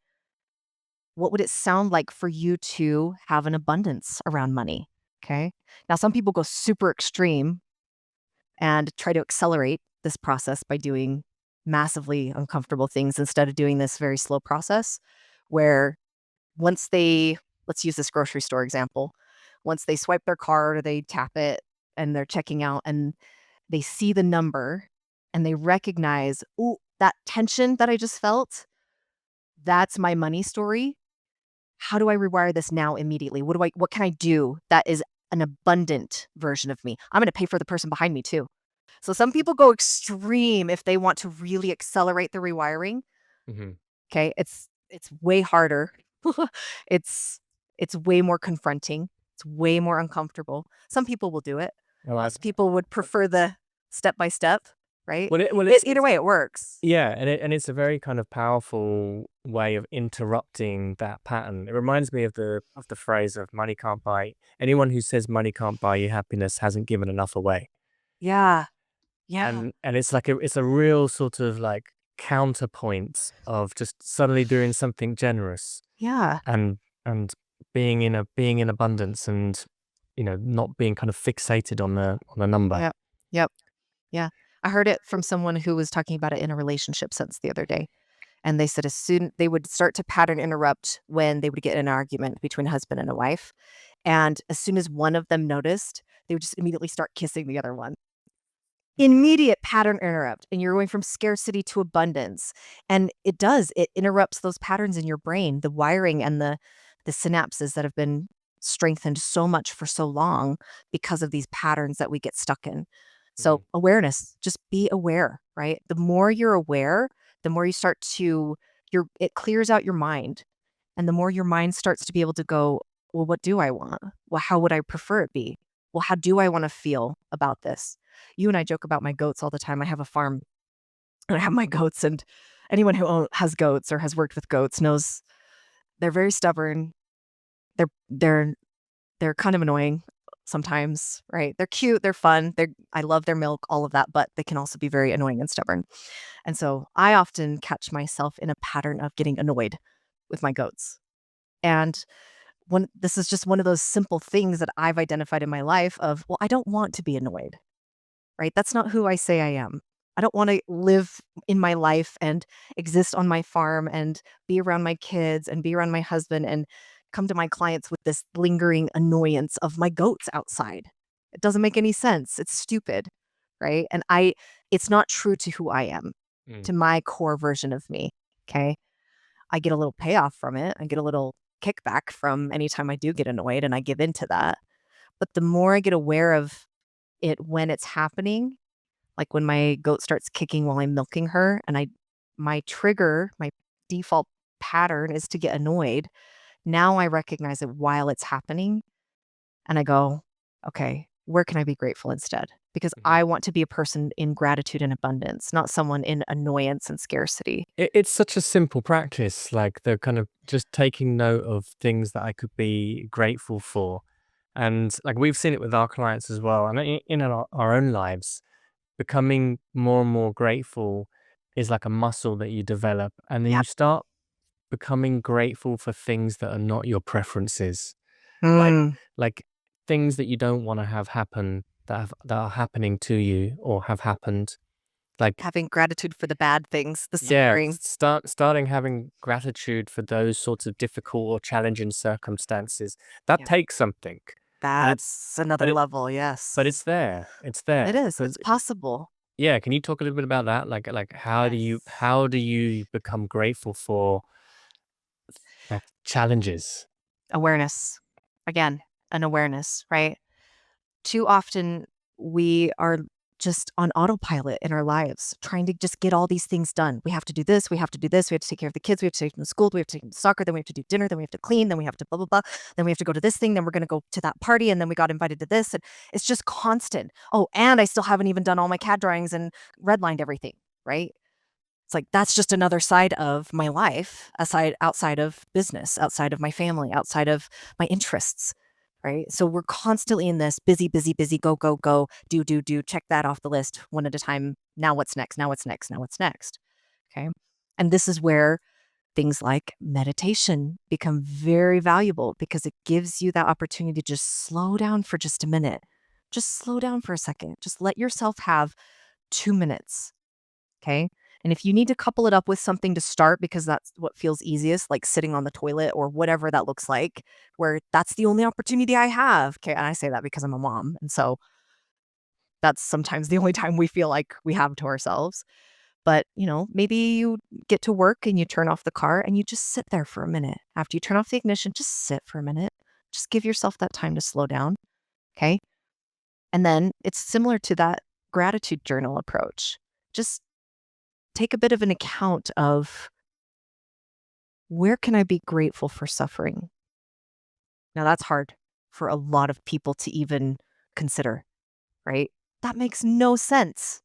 What would it sound like for you to have an abundance around money? Okay. Now, some people go super extreme and try to accelerate this process by doing massively uncomfortable things instead of doing this very slow process where let's use this grocery store example, once they swipe their card or they tap it and they're checking out and they see the number and they recognize, "Ooh, that tension that I just felt, that's my money story. How do I rewire this now immediately? What can I do that is an abundant version of me? I'm gonna pay for the person behind me too." So some people go extreme if they want to really accelerate the rewiring. Hmm. Okay, it's way harder. It's it's way more confronting. It's way more uncomfortable. Some people will do it. I like Most people would prefer the step by step, right? well, Either way, it works. yeah, and it's a very kind of powerful way of interrupting that pattern. It reminds me of the phrase of money can't buy. Anyone who says money can't buy you happiness hasn't given enough away. Yeah, yeah, And it's like it's a real sort of like counterpoint of just suddenly doing something generous yeah. and being in abundance and not being kind of fixated on the number. Yep. Yep. Yeah. I heard it from someone who was talking about it in a relationship sense the other day. And they said as soon they would start to pattern interrupt when they would get in an argument between a husband and a wife. And as soon as one of them noticed, they would just immediately start kissing the other one. Immediate pattern interrupt. And you're going from scarcity to abundance. And it interrupts those patterns in your brain, the wiring and the synapses that have been strengthened so much for so long because of these patterns that we get stuck in. So Mhm. awareness, just be aware, right? The more you're aware, the more you start to it clears out your mind. And the more your mind starts to be able to go, well, what do I want? Well, how would I prefer it be? Well, how do I want to feel about this? You and I joke about my goats all the time. I have a farm and I have my goats, and anyone who has goats or has worked with goats knows they're very stubborn. They're they're they're kind of annoying sometimes, right? They're cute, they're fun, I love their milk, all of that, but they can also be very annoying and stubborn. And so I often catch myself in a pattern of getting annoyed with my goats. And this is just one of those simple things that I've identified in my life of, well, I don't want to be annoyed, right? That's not who I say I am. I don't want to live in my life and exist on my farm and be around my kids and be around my husband and come to my clients with this lingering annoyance of my goats outside. It doesn't make any sense. It's stupid, right? And it's not true to who I am, Mm. to my core version of me. Okay. I get a little payoff from it. I get a little kickback from anytime I do get annoyed and I give into that. But the more I get aware of it when it's happening, like when my goat starts kicking while I'm milking her and my default pattern is to get annoyed. Now I recognize it while it's happening and I go, okay, where can I be grateful instead? Because Mhm. I want to be a person in gratitude and abundance, not someone in annoyance and scarcity. It's such a simple practice, like the kind of just taking note of things that I could be grateful for. And like we've seen it with our clients as well, and in our own lives, becoming more and more grateful is like a muscle that you develop, and then you Yep. start becoming grateful for things that are not your preferences, like Mm. like things that you don't want to have happen that are happening to you or have happened. Like Having gratitude for the bad things, the yeah, suffering. starting having gratitude for those sorts of difficult or challenging circumstances. That Yep. takes something, and it That's but another it level, but it's yes. there. It's It there. is, it's possible. Yeah, can you talk a little bit about that? Like Yes. how do you become grateful for challenges? Awareness. Again, an awareness, right? Too often we are just on autopilot in our lives, trying to just get all these things done. We have to do this, we have to do this, we have to take care of the kids, we have to take them to school, we have to take them to soccer, then we have to do dinner, then we have to clean, then we have to blah, blah, blah. Then we have to go to this thing, then we're going to go to that party, and then we got invited to this. And it's just constant. Oh, and I still haven't even done all my CAD drawings and redlined everything, right? It's like that's just another side of my life, aside outside of business, outside of my family, outside of my interests, right? So we're constantly in this busy, busy, busy, go, go, go, do, check that off the list one at a time. Now what's next? Now what's next? Now what's next? Okay. And this is where things like meditation become very valuable because it gives you that opportunity to just slow down for just a minute. Just slow down for a second. Just let yourself have 2 minutes. Okay. And if you need to couple it up with something to start because that's what feels easiest, like sitting on the toilet or whatever that looks like, where that's the only opportunity I have. Okay. And I say that because I'm a mom. And so that's sometimes the only time we feel like we have to ourselves. But, maybe you get to work and you turn off the car and you just sit there for a minute. After you turn off the ignition, just sit for a minute. Just give yourself that time to slow down. Okay. And then it's similar to that gratitude journal approach. Just take a bit of an account of where can I be grateful for suffering? Now that's hard for a lot of people to even consider, right? That makes no sense.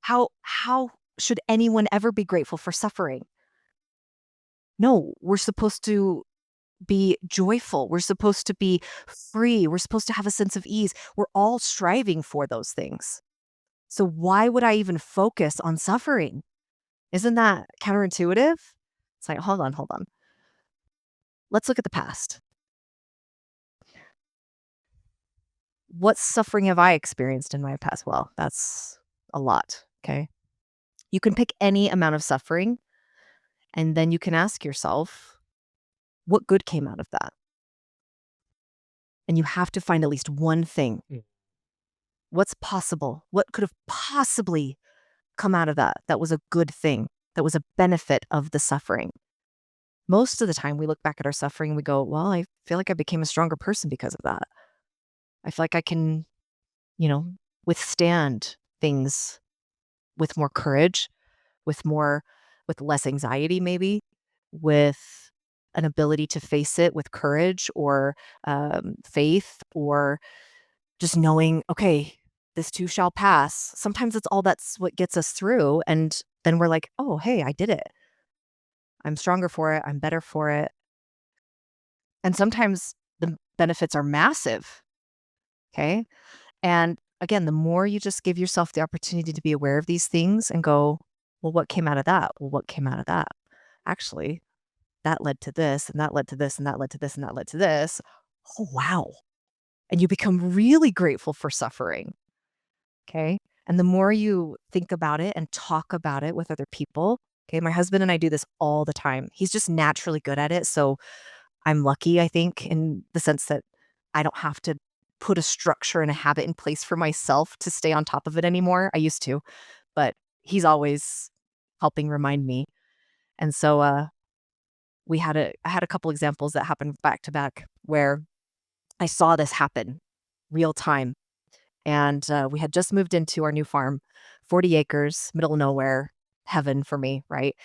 How should anyone ever be grateful for suffering? No, we're supposed to be joyful. We're supposed to be free. We're supposed to have a sense of ease. We're all striving for those things. So why would I even focus on suffering? Isn't that counterintuitive? It's like, hold on, hold on. Let's look at the past. What suffering have I experienced in my past? Well, that's a lot. Okay. You can pick any amount of suffering, and then you can ask yourself, what good came out of that? And you have to find at least one thing. Mm. What's possible? What could have possibly come out of that? That was a good thing, that was a benefit of the suffering. Most of the time, we look back at our suffering and we go, well, I feel like I became a stronger person because of that. I feel like I can, you know, withstand things with more courage, with less anxiety, maybe, with an ability to face it with courage or faith, or just knowing, okay, this too shall pass. Sometimes it's all that's what gets us through. And then we're like, oh, hey, I did it. I'm stronger for it. I'm better for it. And sometimes the benefits are massive. Okay. And again, the more you just give yourself the opportunity to be aware of these things and go, well, what came out of that? Well, what came out of that? Actually, that led to this, and that led to this, and that led to this, and that led to this. Oh, wow. And you become really grateful for suffering. Okay. And the more you think about it and talk about it with other people, okay, my husband and I do this all the time. He's just naturally good at it. So I'm lucky, I think, in the sense that I don't have to put a structure and a habit in place for myself to stay on top of it anymore. I used to, but he's always helping remind me. And so I had a couple examples that happened back to back where I saw this happen real time. And we had just moved into our new farm, 40 acres, middle of nowhere, heaven for me, right?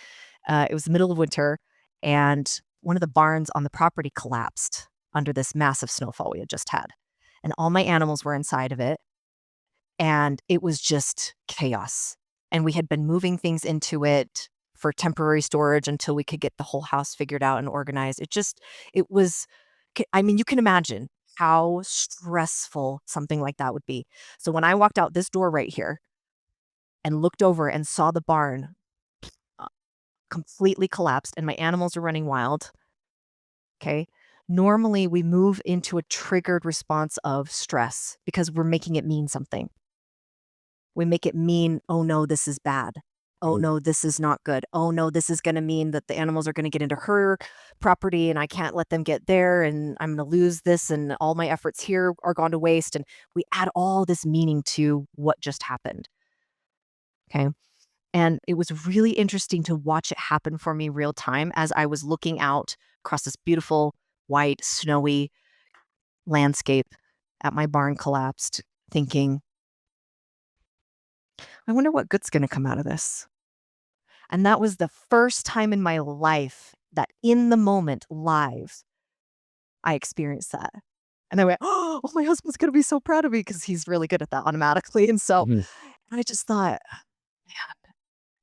It was the middle of winter, and one of the barns on the property collapsed under this massive snowfall we had just had. And all my animals were inside of it, and it was just chaos. And we had been moving things into it for temporary storage until we could get the whole house figured out and organized. It was I mean, you can imagine how stressful something like that would be. So when I walked out this door right here and looked over and saw the barn uh, completely collapsed and my animals are running wild, okay? Normally we move into a triggered response of stress because we're making it mean something. We make it mean, oh no, this is bad. Oh no, this is not good. Oh no, this is going to mean that the animals are going to get into her property and I can't let them get there and I'm going to lose this and all my efforts here are gone to waste. And we add all this meaning to what just happened. Okay. And it was really interesting to watch it happen for me real time as I was looking out across this beautiful, white, snowy landscape at my barn collapsed, thinking, I wonder what good's going to come out of this. And that was the first time in my life that in the moment, live, I experienced that. And I went, oh, my husband's going to be so proud of me because he's really good at that automatically. And so Mhm. I just thought,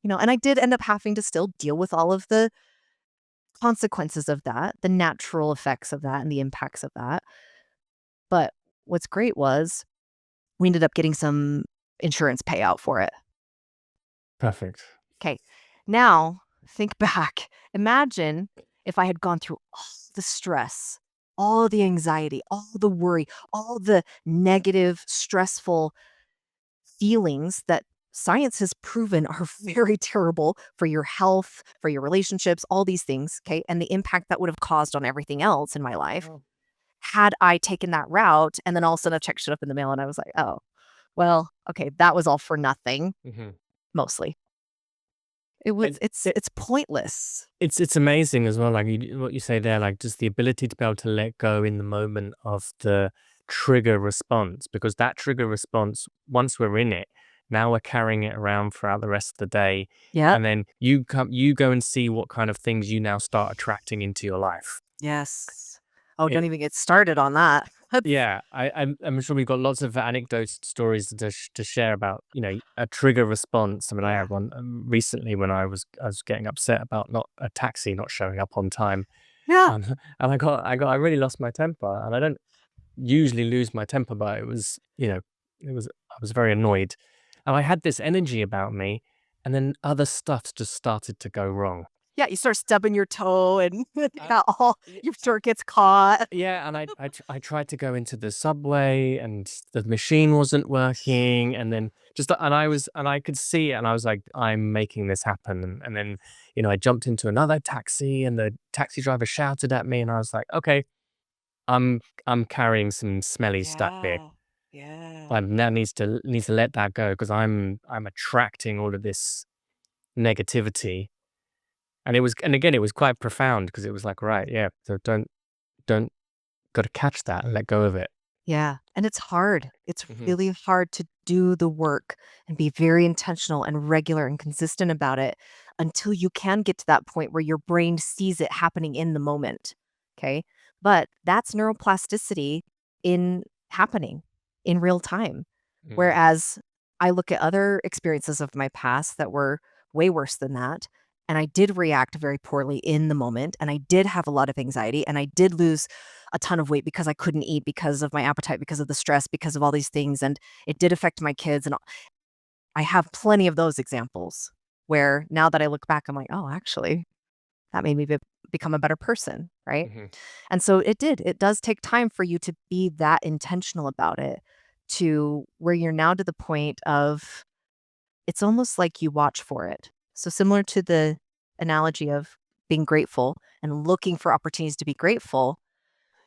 man, and I did end up having to still deal with all of the consequences of that, the natural effects of that, and the impacts of that. But what's great was we ended up getting some insurance payout for it. Perfect. Okay. Now think back. Imagine if I had gone through all the stress, all the anxiety, all the worry, all the negative, stressful feelings that science has proven are very terrible for your health, for your relationships, all these things. Okay. And the impact that would have caused on everything else in my life Oh. had I taken that route. And then all of a sudden a check showed up in the mail and I was like, oh, well, okay, that was all for nothing, Mhm. mostly. It was And it's pointless. it's amazing as well, like what you say there, like just the ability to be able to let go in the moment of the trigger response, because that trigger response, once we're in it, now we're carrying it around throughout the rest of the day, Yep. and then you go and see what kind of things you now start attracting into your life. Yes. Oh, don't even get started on that. That's Yeah, I'm sure we've got lots of anecdotes, stories to share about, a trigger response. I mean, I yeah. had one recently when I was getting upset about not a taxi not showing up on time, Yeah. and I really lost my temper, and I don't usually lose my temper, but I was very annoyed, and I had this energy about me, and then other stuff just started to go wrong. Yeah, you start stubbing your toe and Uh, yeah, all your shirt gets caught. Yeah, and I tried to go into the subway and the machine wasn't working, and then and I could see it and I was like, I'm making this happen, and then I jumped into another taxi and the taxi driver shouted at me and I was like, okay, I'm carrying some smelly stuff here. Yeah. Yeah. I now needs to let that go because I'm attracting all of this negativity, and again it was quite profound because it was like, right, yeah, so don't got to catch that and let go of it. Yeah, and it's hard. It's Mhm. really hard to do the work and be very intentional and regular and consistent about it until you can get to that point where your brain sees it happening in the moment. Okay. But that's neuroplasticity in happening in real time. Mm, Whereas I look at other experiences of my past that were way worse than that. And I did react very poorly in the moment. And I did have a lot of anxiety. And I did lose a ton of weight because I couldn't eat because of my appetite, because of the stress, because of all these things, and it did affect my kids, and I have plenty of those examples where now that I look back, I'm like, "Oh, actually, that made me become a better person," right? mhm, And so it does take time for you to be that intentional about it to where you're now to the point of it's almost like you watch for it. So similar to the analogy of being grateful and looking for opportunities to be grateful,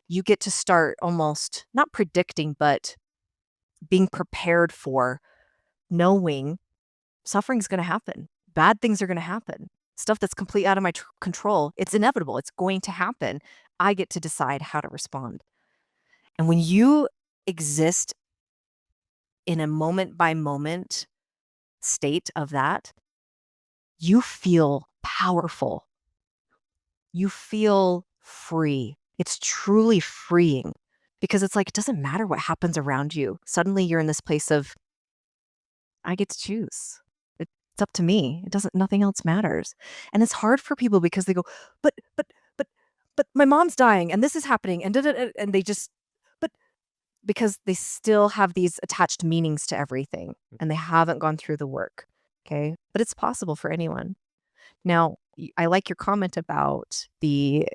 you get to start almost not predicting, but being prepared for knowing suffering's going to happen. Bad things are going to happen. Stuff that's completely out of my control. It's inevitable. It's going to happen. I get to decide how to respond. And when you exist in a moment by moment state of that, you feel powerful. You feel free. It's truly freeing because it's like, it doesn't matter what happens around you. Suddenly you're in this place of, I get to choose. It's up to me. It doesn't, nothing else matters. And it's hard for people because they go, but but my mom's dying and this is happening and and they just, but because they still have these attached meanings to everything and they haven't gone through the work. Okay. But it's possible for anyone. Now, I like your comment about the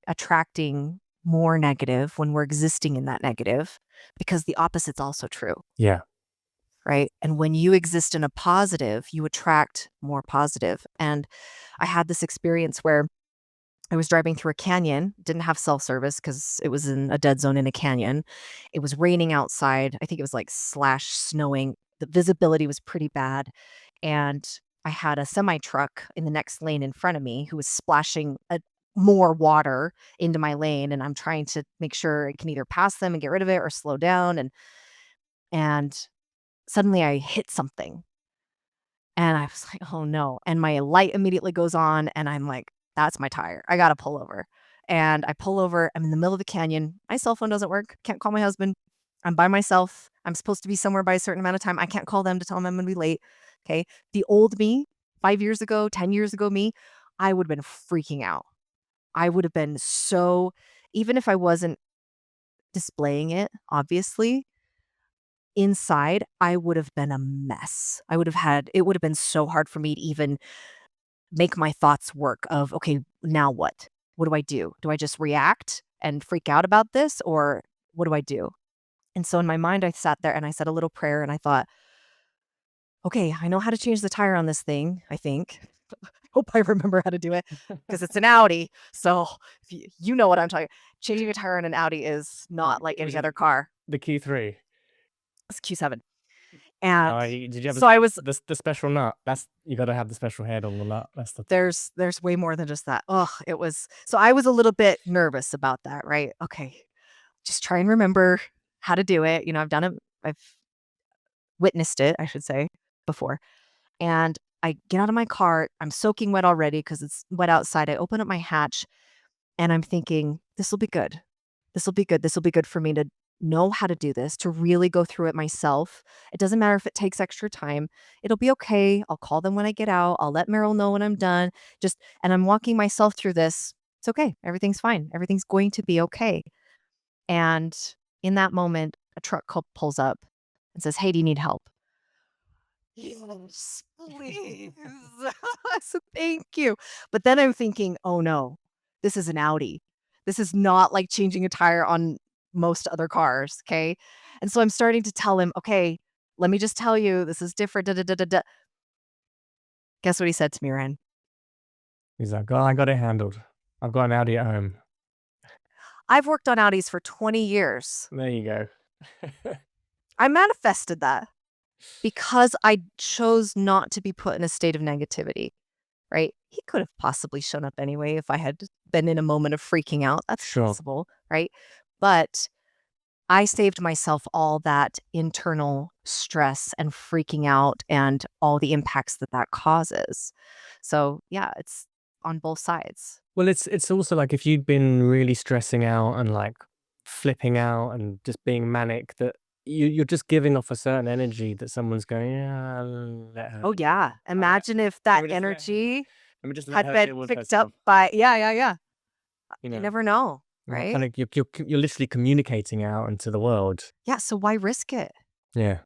attracting more negative when we're existing in that negative, because the opposite's also true, Yeah. right? And when you exist in a positive, you attract more positive. And I had this experience where I was driving through a canyon, didn't have cell service because it was in a dead zone in a canyon. It was raining outside. I think it was like slash snowing. The visibility was pretty bad. And I had a semi truck in the next lane in front of me who was splashing more water into my lane. And I'm trying to make sure I can either pass them and get rid of it or slow down. And suddenly I hit something. And I was like, "Oh, no." And my light immediately goes on, and I'm like, "That's my tire. I gotta pull over." And I pull over. I'm in the middle of the canyon. My cell phone doesn't work. Can't call my husband. I'm by myself. I'm supposed to be somewhere by a certain amount of time. I can't call them to tell them I'm gonna be late. Okay. The old me, 5 years ago, 10 years ago me, I would have been freaking out. I would have been so, even if I wasn't displaying it, obviously, inside, I would have been a mess. It would have been so hard for me to even make my thoughts work of, okay, now what? What do I do? Do I just react and freak out about this, or what do I do? And so in my mind, I sat there and I said a little prayer and I thought, okay, I know how to change the tire on this thing, I think. I hope I remember how to do it because it's an Audi. So if you know what I'm talking. Changing a tire on an Audi is not like any other car. The Q3. It's Q7. And Did you have so I was, the special nut? You got to have the special head on the nut. That's the thing. there's way more than just that. Oh, it was, so I was a little bit nervous about that, right? Okay, just try and remember how to do it. I've done it, I've witnessed it, I should say, before. And I get out of my car. I'm soaking wet already because it's wet outside. I open up my hatch and I'm thinking, this will be good. This will be good. This will be good for me to know how to do this, to really go through it myself. It doesn't matter if it takes extra time. It'll be okay. I'll call them when I get out. I'll let Meryl know when I'm done. And I'm walking myself through this. It's okay. Everything's fine. Everything's going to be okay. And in that moment, a truck pulls up and says, "Hey, do you need help?" Yes, please. So thank you. But then I'm thinking, oh no, this is an Audi. This is not like changing a tire on most other cars. Okay. And so I'm starting to tell him, okay, let me just tell you, this is different. Da, da, da, da, da. Guess what he said to me, Ryan? He's like, "Oh, I got it handled. I've got an Audi at home." I've worked on Audis for 20 years. There you go. I manifested that because I chose not to be put in a state of negativity. Right? He could have possibly shown up anyway if I had been in a moment of freaking out. That's Sure. possible, right? But I saved myself all that internal stress and freaking out and all the impacts that causes. So, yeah, it's on both sides. Well, it's also like if you'd been really stressing out and like flipping out and just being manic, that you're just giving off a certain energy that someone's going, "Yeah, let her. Oh, yeah. Imagine if Let that me just let her- energy let me just let had her been deal with picked up herself." by, yeah. You You know, never know, you're right? kind of you're literally communicating out into the world. Yeah. So why risk it? Yeah,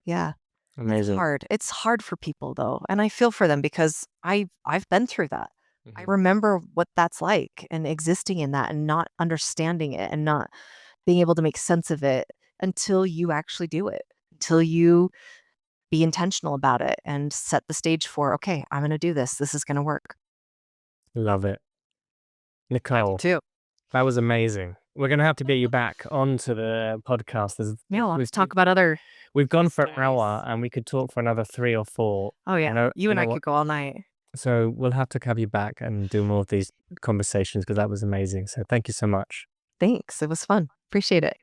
Yeah. It's amazing. hard. It's hard for people though, and I feel for them because I've been through that. I Mhm. remember what that's like and existing in that and not understanding it and not being able to make sense of it until you actually do it. Until you be intentional about it and set the stage for, okay, I'm going to do this. This is going to work. Love it, I do Nicole. too. That was amazing. We're gonna have to get you back onto the podcast. Yeah, we'll have We've to talk about other we've gone for an hour stories. and we could talk for another 3 or 4. Oh yeah, you and know I what? could go all night. So we'll have to have you back and do more of these conversations because that was amazing. So thank you so much. Thanks. It was fun. Appreciate it.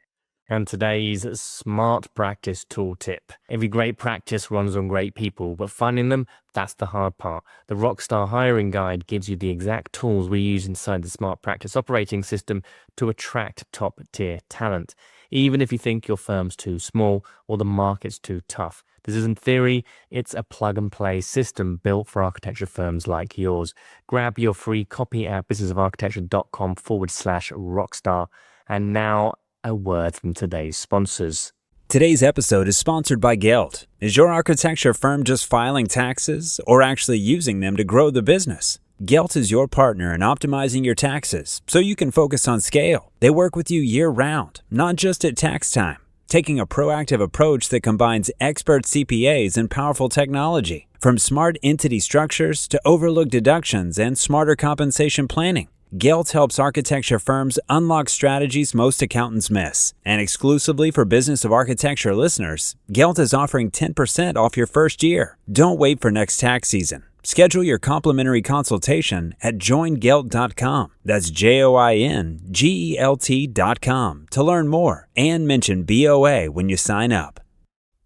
And today's smart practice tooltip. Every great practice runs on great people, but finding them, that's the hard part. The Rockstar Hiring Guide gives you the exact tools we use inside the smart practice operating system to attract top tier talent. Even if you think your firm's too small or the market's too tough, This isn't theory, it's a plug-and-play system built for architecture firms like yours. Grab your free copy at businessofarchitecture.com/rockstar. And now, a word from today's sponsors. Today's episode is sponsored by Gelt. Is your architecture firm just filing taxes or actually using them to grow the business? Gelt is your partner in optimizing your taxes so you can focus on scale. They work with you year-round, not just at tax time, taking a proactive approach that combines expert CPAs and powerful technology, from smart entity structures to overlook deductions and smarter compensation planning. Gelt helps architecture firms unlock strategies most accountants miss. And exclusively for Business of Architecture listeners, Gelt is offering 10% off your first year. Don't wait for next tax season. Schedule your complimentary consultation at joingelt.com. That's JOINGELT.com to learn more and mention BOA when you sign up.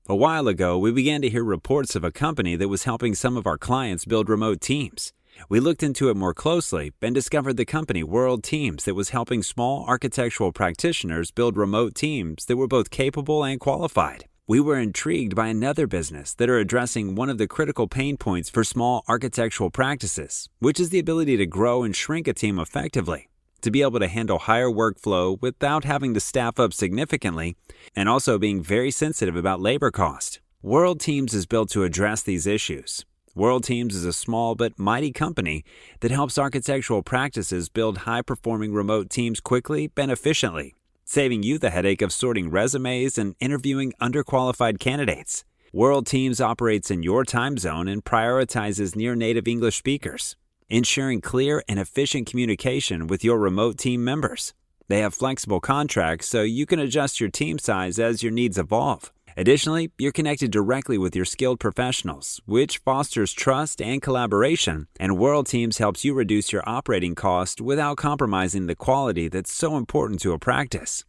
A while ago, we began to hear reports of a company that was helping some of our clients build remote teams. We looked into it more closely and discovered the company World Teams that was helping small architectural practitioners build remote teams that were both capable and qualified. We were intrigued by another business that are addressing one of the critical pain points for small architectural practices, which is the ability to grow and shrink a team effectively, to be able to handle higher workflow without having to staff up significantly, and also being very sensitive about labor cost. World Teams is built to address these issues. World Teams is a small but mighty company that helps architectural practices build high-performing remote teams quickly and efficiently, saving you the headache of sorting resumes and interviewing underqualified candidates. World Teams operates in your time zone and prioritizes near-native English speakers, ensuring clear and efficient communication with your remote team members. They have flexible contracts so you can adjust your team size as your needs evolve. Additionally, you're connected directly with your skilled professionals, which fosters trust and collaboration, and World Teams helps you reduce your operating cost without compromising the quality that's so important to a practice.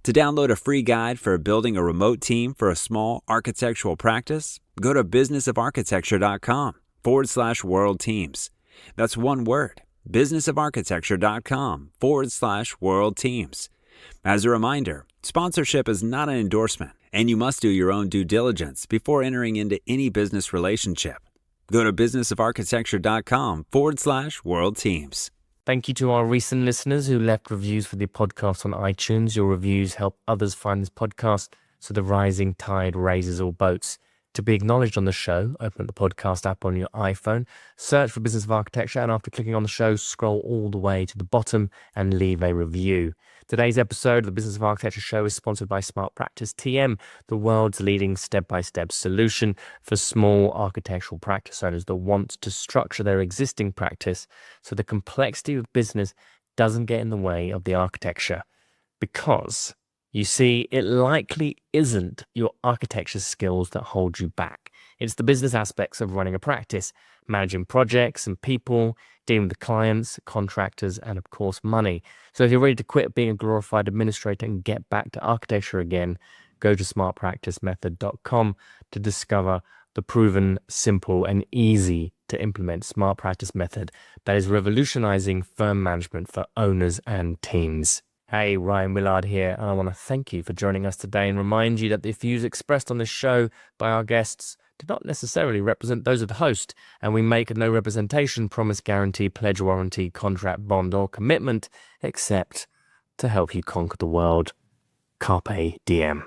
To download a free guide for building a remote team for a small architectural practice, go to businessofarchitecture.com/World Teams. That's one word, businessofarchitecture.com/World Teams. As a reminder, sponsorship is not an endorsement, and you must do your own due diligence before entering into any business relationship. Go to businessofarchitecture.com/World Teams. Thank you to our recent listeners who left reviews for the podcast on iTunes. Your reviews help others find this podcast, so the rising tide raises all boats. To be acknowledged on the show, open up the podcast app on your iPhone, search for Business of Architecture, and after clicking on the show, scroll all the way to the bottom and leave a review. Today's episode of the Business of Architecture show is sponsored by Smart Practice TM, the world's leading step-by-step solution for small architectural practice owners that want to structure their existing practice so the complexity of business doesn't get in the way of the architecture. Because, you see, it likely isn't your architecture skills that hold you back. It's the business aspects of running a practice, managing projects and people, dealing with clients, contractors, and of course, money. So if you're ready to quit being a glorified administrator and get back to architecture again, go to smartpracticemethod.com to discover the proven, simple, and easy to implement Smart Practice Method that is revolutionizing firm management for owners and teams. Hey, Rion Willard here, and I want to thank you for joining us today and remind you that the views expressed on this show by our guests do not necessarily represent those of the host, and we make no representation, promise, guarantee, pledge, warranty, contract, bond, or commitment except to help you conquer the world. Carpe diem.